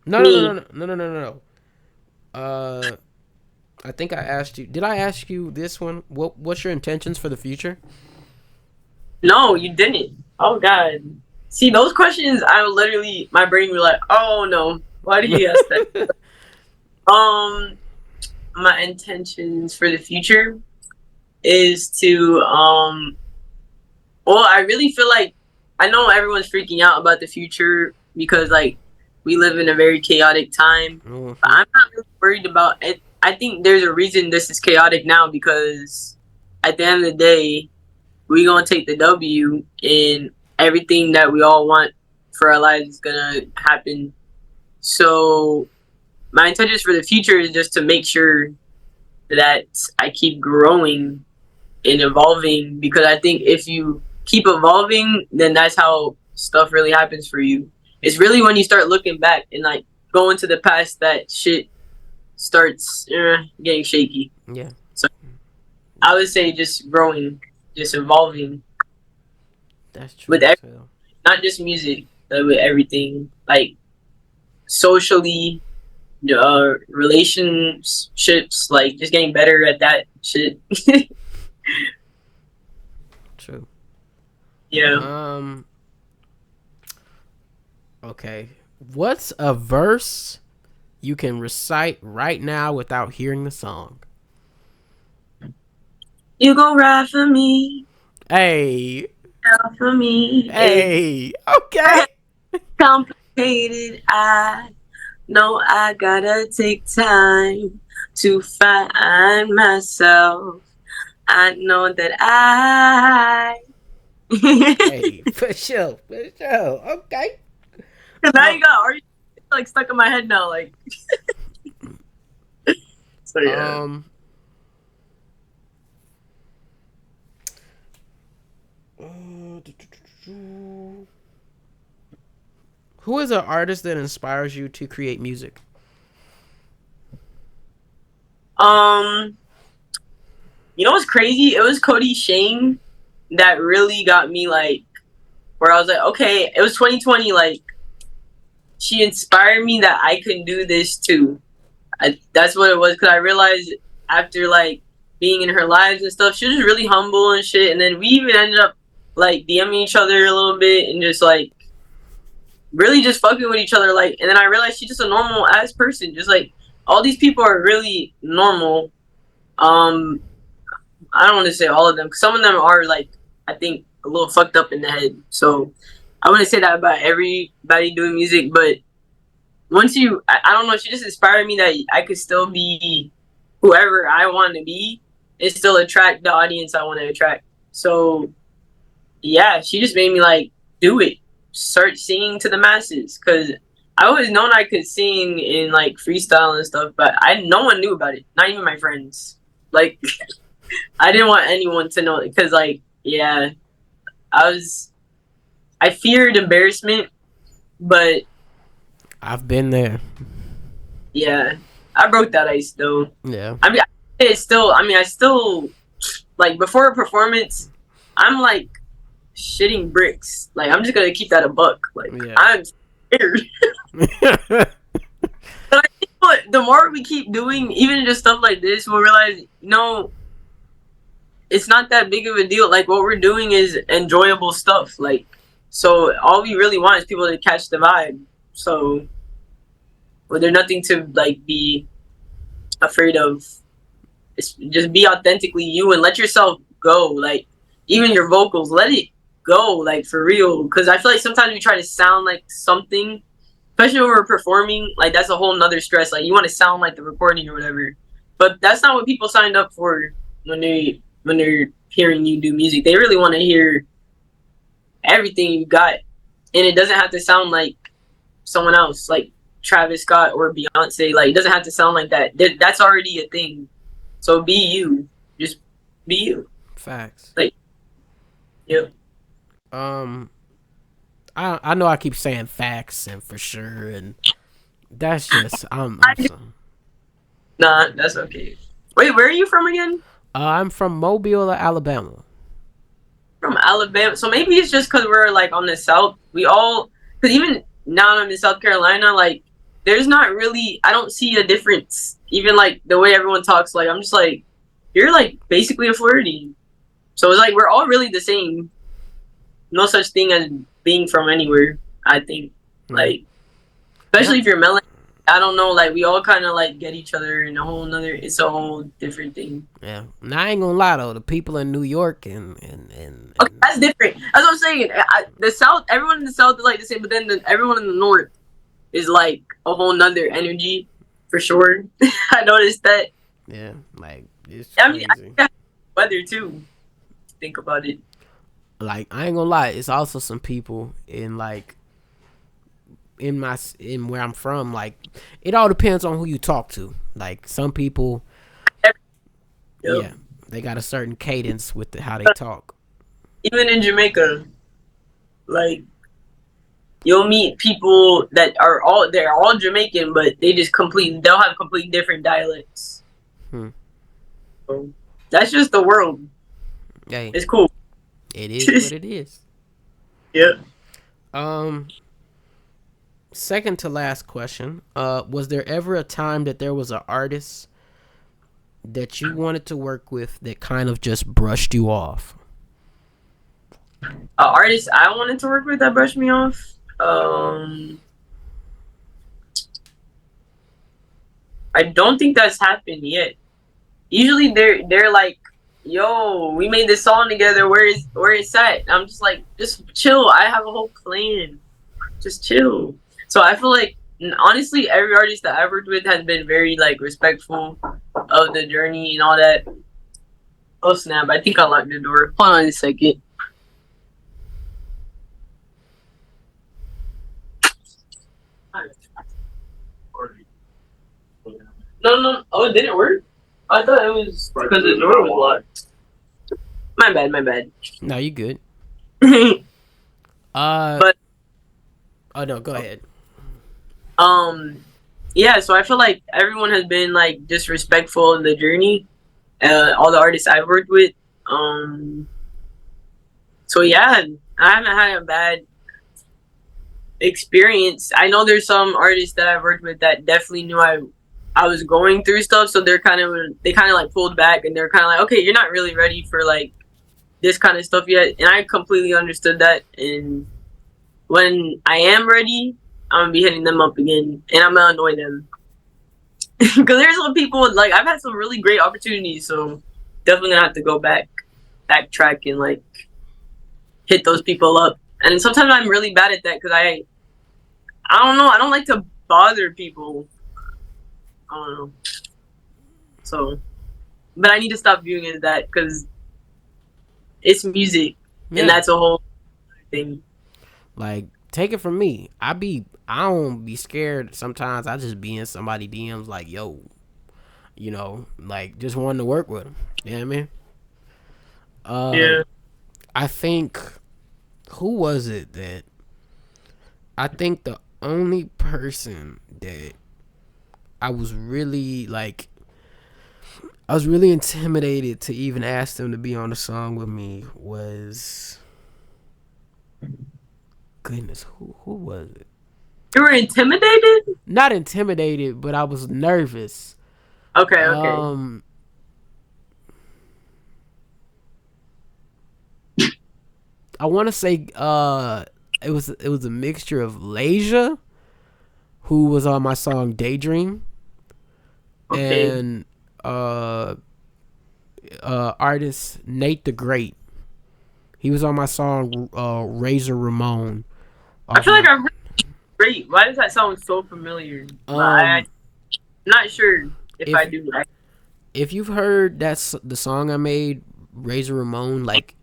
No, no, no, Me. no, no, no, no, no, no. I think I asked you. Did I ask you this one? What's your intentions for the future? No, you didn't. Oh God. See those questions, I would literally my brain would be like, oh no, why did he ask that? My intentions for the future is to well, I really feel like I know everyone's freaking out about the future because like we live in a very chaotic time. Mhm. But I'm not really worried about it. I think there's a reason this is chaotic now because at the end of the day, we gonna take the W and everything that we all want for our lives is gonna happen. So my intentions for the future is just to make sure that I keep growing and evolving because I think if you keep evolving, then that's how stuff really happens for you. It's really when you start looking back and like going to the past that shit starts getting shaky. Yeah. So I would say just growing, just evolving That's true. with not just music, but with everything like socially, relationships, like just getting better at that shit. True. Yeah. Okay. What's a verse you can recite right now without hearing the song? You gon' ride for me, Hey. ride for me. Hey. Okay. Complicated. I know I gotta take time to find myself. I know that I. Hey. For sure. For sure. Okay. Now you got are you like stuck in my head now, like. So yeah. Who is an artist that inspires you to create music? You know what's crazy? It was Cody Shane that really got me like where I was like, okay, it was 2020, like she inspired me that I can do this too. That's what it was, because I realized after like being in her lives and stuff, she was really humble and shit. And then we even ended up like DMing each other a little bit and just like really just fucking with each other. Like, and then I realized she's just a normal ass person. Just like all these people are really normal. I don't want to say all of them, because some of them are like, I think, a little fucked up in the head. So I wouldn't say that about everybody doing music, but once I don't know, she just inspired me that I could still be whoever I want to be and still attract the audience I want to attract. So yeah, she just made me like do it, start singing to the masses, because I always known I could sing in like freestyle and stuff, but no one knew about it, not even my friends. Like I didn't want anyone to know, because like yeah, I feared embarrassment, but I've been there. yeah, I broke that ice though. Yeah. I mean, I still like before a performance, I'm like shitting bricks. Like I'm just gonna keep that a buck. Like Yeah. I'm scared. But I think the more we keep doing, even just stuff like this, we'll realize, it's not that big of a deal. Like what we're doing is enjoyable stuff. Like, so all we really want is people to catch the vibe. So, well, there's nothing to like be afraid of. It's just be authentically you and let yourself go. Like even your vocals, let it go. Like for real. Because I feel like sometimes we try to sound like something, especially when we're performing. Like that's a whole nother stress. Like you want to sound like the recording or whatever, but that's not what people signed up for when they're hearing you do music. They really want to hear everything you got, and it doesn't have to sound like someone else, like Travis Scott or Beyonce. Like it doesn't have to sound like that. That's already a thing. So be you. Just be you. Facts. Like, yeah. I know I keep saying facts and for sure, and that's just Nah, that's okay. Wait, where are you from again? I'm from Mobile, Alabama. From Alabama. So maybe it's just because we're like on the south. Because even now I'm in South Carolina, like there's not really, I don't see a difference. Even like the way everyone talks, like I'm just like, you're like basically a Floridian. So it's like we're all really the same. No such thing as being from anywhere, I think. Like, especially if you're melon. I don't know, like we all kind of like get each other in it's a whole different thing. Yeah. Now I ain't gonna lie though, the people in New York and Okay, that's different. That's what I'm saying. The South, everyone in the South is like the same, but then everyone in the North is like a whole nother energy, for sure. I noticed that. Yeah, like it's I crazy. mean, I think that's weather too. Think about it. Like I ain't gonna lie, it's also some people in like in where I'm from. Like it all depends on who you talk to. Like some people, yeah, they got a certain cadence with how they talk. Even in Jamaica, like you'll meet people that they're all Jamaican, but they'll have completely different dialects. So, that's just the world. Hey, it's cool. It is what it is. Yeah. Second to last question. Was there ever a time that there was an artist that you wanted to work with that kind of just brushed you off? An artist I wanted to work with that brushed me off. I don't think that's happened yet. Usually they're like, yo, we made this song together. Where it's at? I'm just like, just chill. I have a whole plan. Just chill. So I feel like honestly, every artist that I've worked with has been very like respectful of the journey and all that. Oh snap! I think I locked the door. Hold on a second. No. Oh, it didn't work. I thought it was because the door was locked. My bad. No, you good. But oh no, go ahead. Yeah. So I feel like everyone has been like disrespectful in the journey. All the artists I've worked with. So yeah, I haven't had a bad experience. I know there's some artists that I've worked with that definitely knew I was going through stuff, so they kind of like pulled back, and they're kind of like, okay, you're not really ready for like this kind of stuff yet, and I completely understood that. And when I am ready, I'm gonna be hitting them up again, and I'm gonna annoy them because there's some people like I've had some really great opportunities, so definitely gonna have to go backtrack and like hit those people up. And sometimes I'm really bad at that because I don't know, I don't like to bother people. I don't know. So, but I need to stop viewing it as that because it's music, and that's a whole thing. Like, take it from me. I don't be scared. Sometimes I just be in somebody DMs like, yo, like just wanting to work with them. You know what I mean? Yeah. I think, who was it that, I think the only person that I was really intimidated to even ask them to be on the song with me was, goodness, who was it? You were intimidated? Not intimidated, but I was nervous. Okay. I want to say it was a mixture of Lyiating, who was on my song Daydream, and artist Nate the Great. He was on my song Razor Ramon. I feel like I've heard Great. Why does that sound so familiar? I'm not sure if I do. If you've heard the song I made, Razor Ramon, like,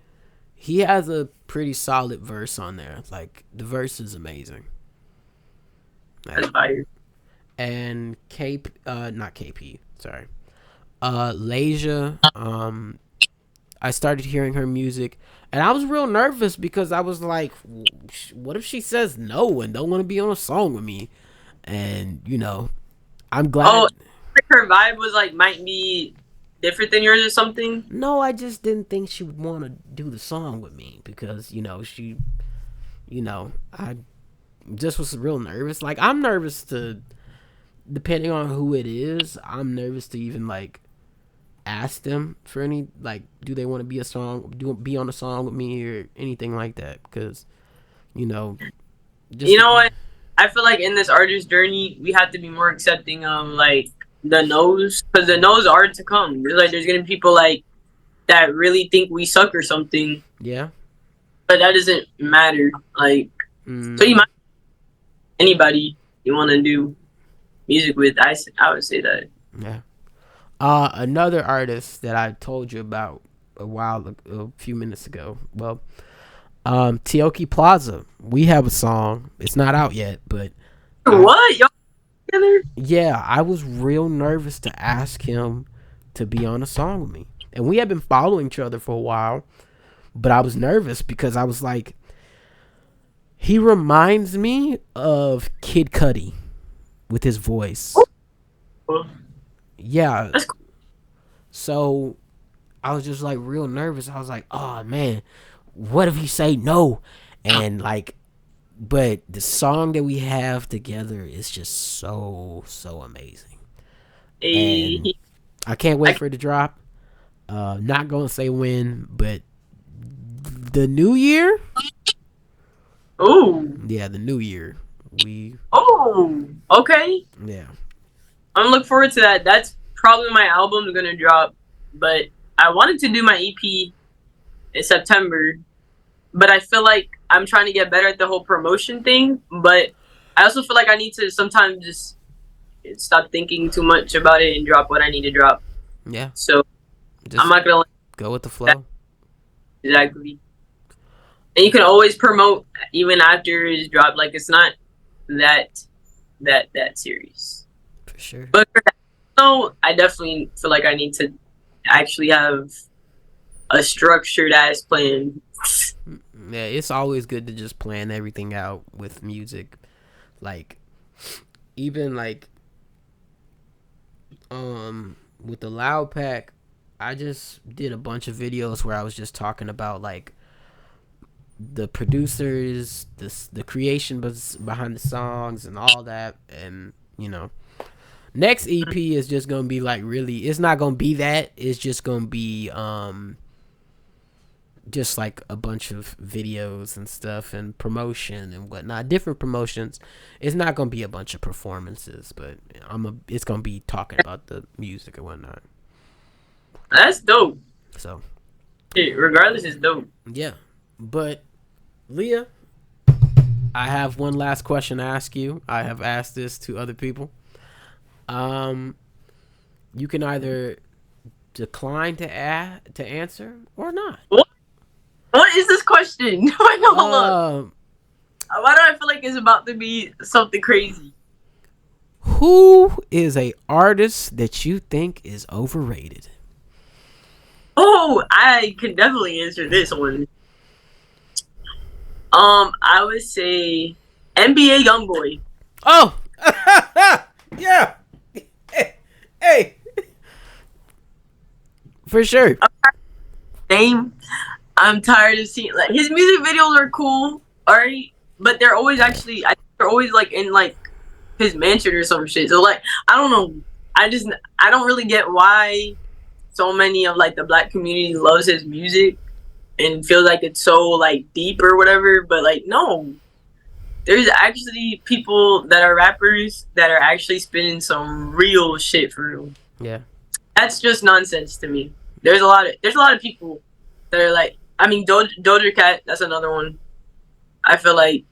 he has a pretty solid verse on there. Like, the verse is amazing. That's fire. And not KP, sorry. Lyiating, I started hearing her music, and I was real nervous because I was like, what if she says no and don't want to be on a song with me? And, I'm glad. Oh, her vibe was like, might be different than yours or something? No, I just didn't think she would want to do the song with me because, I just was real nervous. Like, I'm nervous to, depending on who it is, I'm nervous to even, like, ask them for any, like, do they want to be be on a song with me or anything like that, because just, what, I feel like in this artist journey we have to be more accepting of like the no's, because the no's are to come. There's gonna be people like that really think we suck or something, yeah, but that doesn't matter. Like, so you might anybody you want to do music with, I would say that. Yeah. Another artist that I told you about a few minutes ago. Well, Tioki Plaza. We have a song. It's not out yet, but what, y'all together? Yeah, I was real nervous to ask him to be on a song with me, and we had been following each other for a while, but I was nervous because I was like, he reminds me of Kid Cudi with his voice. Yeah. That's cool. So I was just like real nervous. I was like, oh man, what if he say no? And like, but the song that we have together is just so amazing. And I can't wait for it to drop. Not gonna say when, but the new year. Oh yeah, the new year. Okay. Yeah, I'm looking forward to that. That's probably my album's gonna drop, but I wanted to do my EP in September, but I feel like I'm trying to get better at the whole promotion thing, but I also feel like I need to sometimes just stop thinking too much about it and drop what I need to drop. Yeah. So just I'm not gonna go with the flow. Exactly. And you can always promote even after it's dropped. Like, it's not that serious. For sure. But no, I definitely feel like I need to actually have a structured ass plan. Yeah, it's always good to just plan everything out with music. Like, even like with the Loud Pack, I just did a bunch of videos where I was just talking about like the producers, the creation behind the songs and all that, and next EP is just gonna be like really. It's not gonna be that. It's just gonna be just like a bunch of videos and stuff and promotion and whatnot, different promotions. It's not gonna be a bunch of performances, but it's gonna be talking about the music and whatnot. That's dope. So, regardless, it's dope. Yeah, but Leah, I have one last question to ask you. I have asked this to other people. You can either decline to answer or not. What is this question? Wait, hold on. Why do I feel like it's about to be something crazy? Who is a artist that you think is overrated? Oh, I can definitely answer this one. I would say NBA YoungBoy. Oh, yeah. Hey, for sure. Name. I'm tired of seeing like his music videos are cool, alright, but they're always they're always like in like his mansion or some shit. So like I don't know. I don't really get why so many of like the black community loves his music and feels like it's so like deep or whatever. But like no, there's actually people that are rappers that are actually spinning some real shit for real. Yeah, that's just nonsense to me. There's a lot of people that are like. I mean, Doja Cat. That's another one. I feel like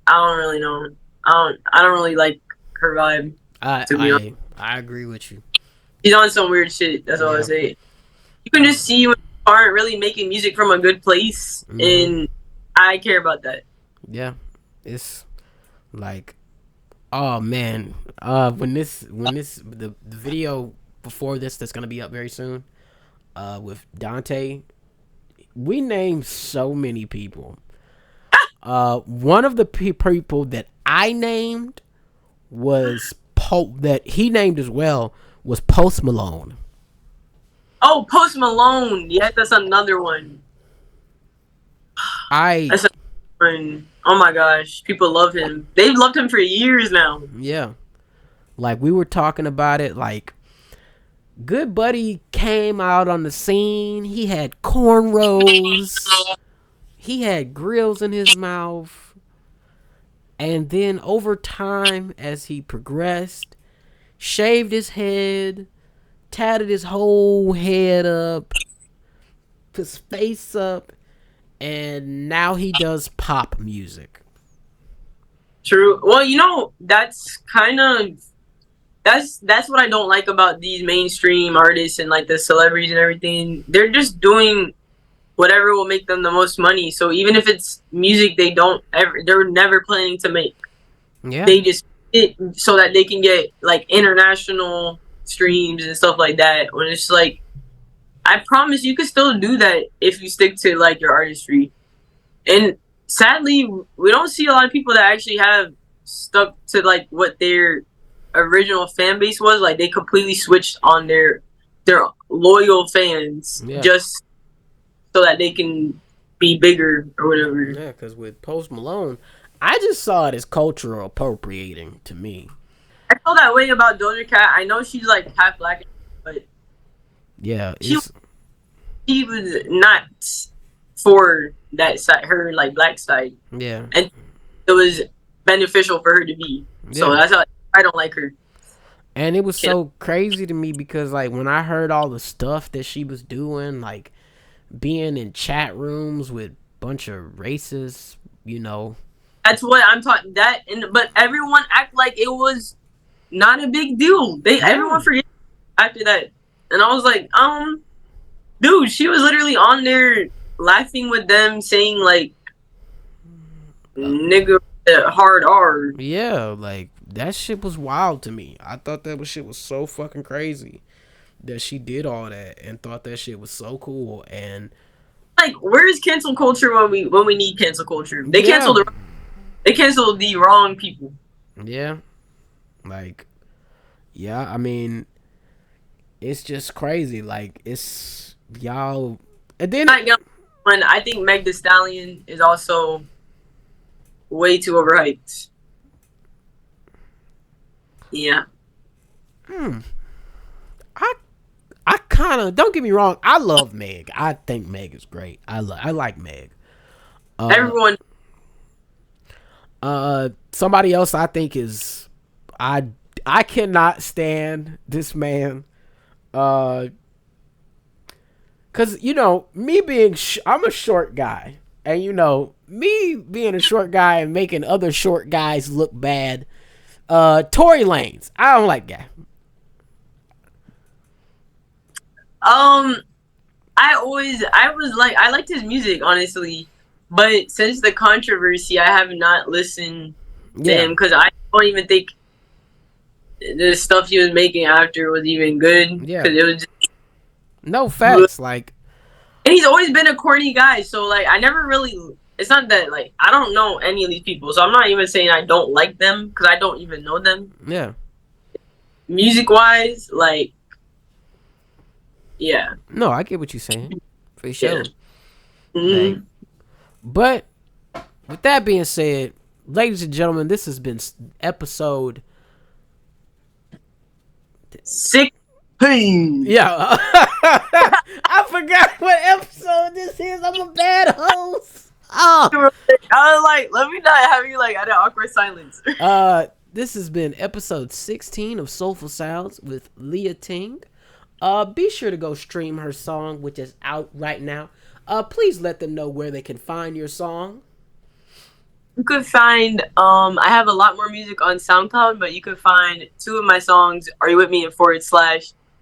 I don't really know. I don't really like her vibe. I agree with you. She's on some weird shit. That's all I say. You can just see when people aren't really making music from a good place, and I care about that. Yeah, it's like, oh man, when the video before this that's gonna be up very soon, with Dante. We named so many people. One of the people that I named was that he named as well was Post Malone. Oh, Post Malone. Yeah, that's another one. That's another one. Oh my gosh, people love him. They've loved him for years now. Yeah, like we were talking about it. Like, Good Buddy came out on the scene. He had cornrows. He had grills in his mouth. And then over time, as he progressed, shaved his head, tatted his whole head up, his face up, and now he does pop music. True. Well, that's kind of that's what I don't like about these mainstream artists and like the celebrities and everything. They're just doing whatever will make them the most money. So even if it's music they're never planning to make. Yeah. They just so that they can get like international streams and stuff like that. When it's like, I promise you could still do that if you stick to like your artistry. And sadly, we don't see a lot of people that actually have stuck to like what their original fan base was. Like they completely switched on their loyal fans just so that they can be bigger or whatever. Yeah, because with Post Malone, I just saw it as cultural appropriating to me. I feel that way about Doja Cat. I know she's like half black, but yeah, she was not for that side, her like black side. Yeah, and it was beneficial for her to be. So that's how I don't like her. And it was so crazy to me because like when I heard all the stuff that she was doing, like being in chat rooms with a bunch of racists, That's what I'm talking. But everyone act like it was not a big deal. Everyone forget after that, and I was like, dude, she was literally on there laughing with them, saying like, "Nigga, hard R." Yeah, like that shit was wild to me. I thought that shit was so fucking crazy that she did all that and thought that shit was so cool. And like, where's cancel culture when we need cancel culture? They canceled the wrong people. Yeah, like, yeah. I mean, it's just crazy. Like, it's y'all. And then one, I think Meg Thee Stallion is also way too overhyped. Yeah. I kind of, don't get me wrong, I love Meg. I think Meg is great. I like Meg. Everyone. Somebody else I think is, I cannot stand this man. Cause you know me being I'm a short guy, and you know me being a short guy and making other short guys look bad. Tory Lanez, I don't like that. I liked his music, honestly, but since the controversy, I have not listened to him because I don't even think the stuff he was making after was even good. Yeah, because it was just, no facts. Like, and he's always been a corny guy, so like I never really. It's not that like I don't know any of these people, so I'm not even saying I don't like them because I don't even know them. Yeah, music wise, like. Yeah. No, I get what you're saying. For sure. Yeah. Mm-hmm. Like, but with that being said, ladies and gentlemen, this has been episode 16. Yeah. I forgot what episode this is. I'm a bad host. Oh. I was like, let me not have you like at an awkward silence. This has been episode 16 of Soulful Sounds with Lyiating. Be sure to go stream her song, which is out right now. Please let them know where they can find your song. You could find, I have a lot more music on SoundCloud, but you could find 2 of my songs, Are You With Me, and /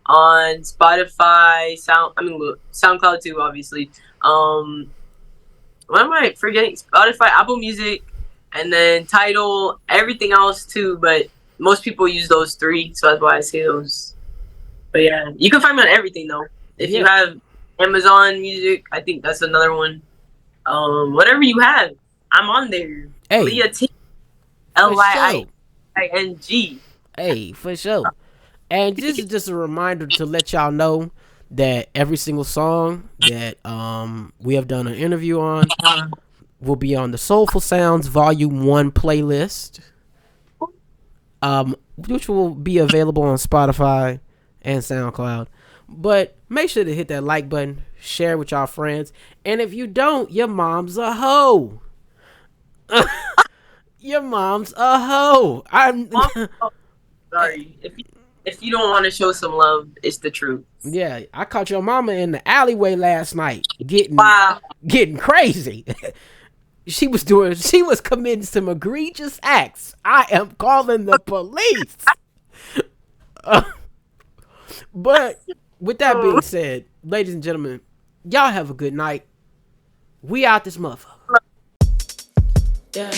on Spotify, SoundCloud too, obviously. What am I forgetting? Spotify, Apple Music, and then Tidal, everything else too, but most people use those 3, so that's why I say those. But yeah, you can find me on everything though. If you have Amazon Music, I think that's another one. Whatever you have, I'm on there. Hey, Lyiating, Lyiing. Hey, for sure. And this is just a reminder to let y'all know that every single song that we have done an interview on will be on the Soulful Sounds Volume 1 playlist, which will be available on Spotify and SoundCloud. But make sure to hit that like button, share with y'all friends, and if you don't, your mom's a hoe. Your mom's a hoe. I'm sorry. If you don't want to show some love, it's the truth. Yeah, I caught your mama in the alleyway last night getting crazy. She was committing some egregious acts. I am calling the police. But with that being said, ladies and gentlemen, y'all have a good night. We out this motherfucker. Yeah.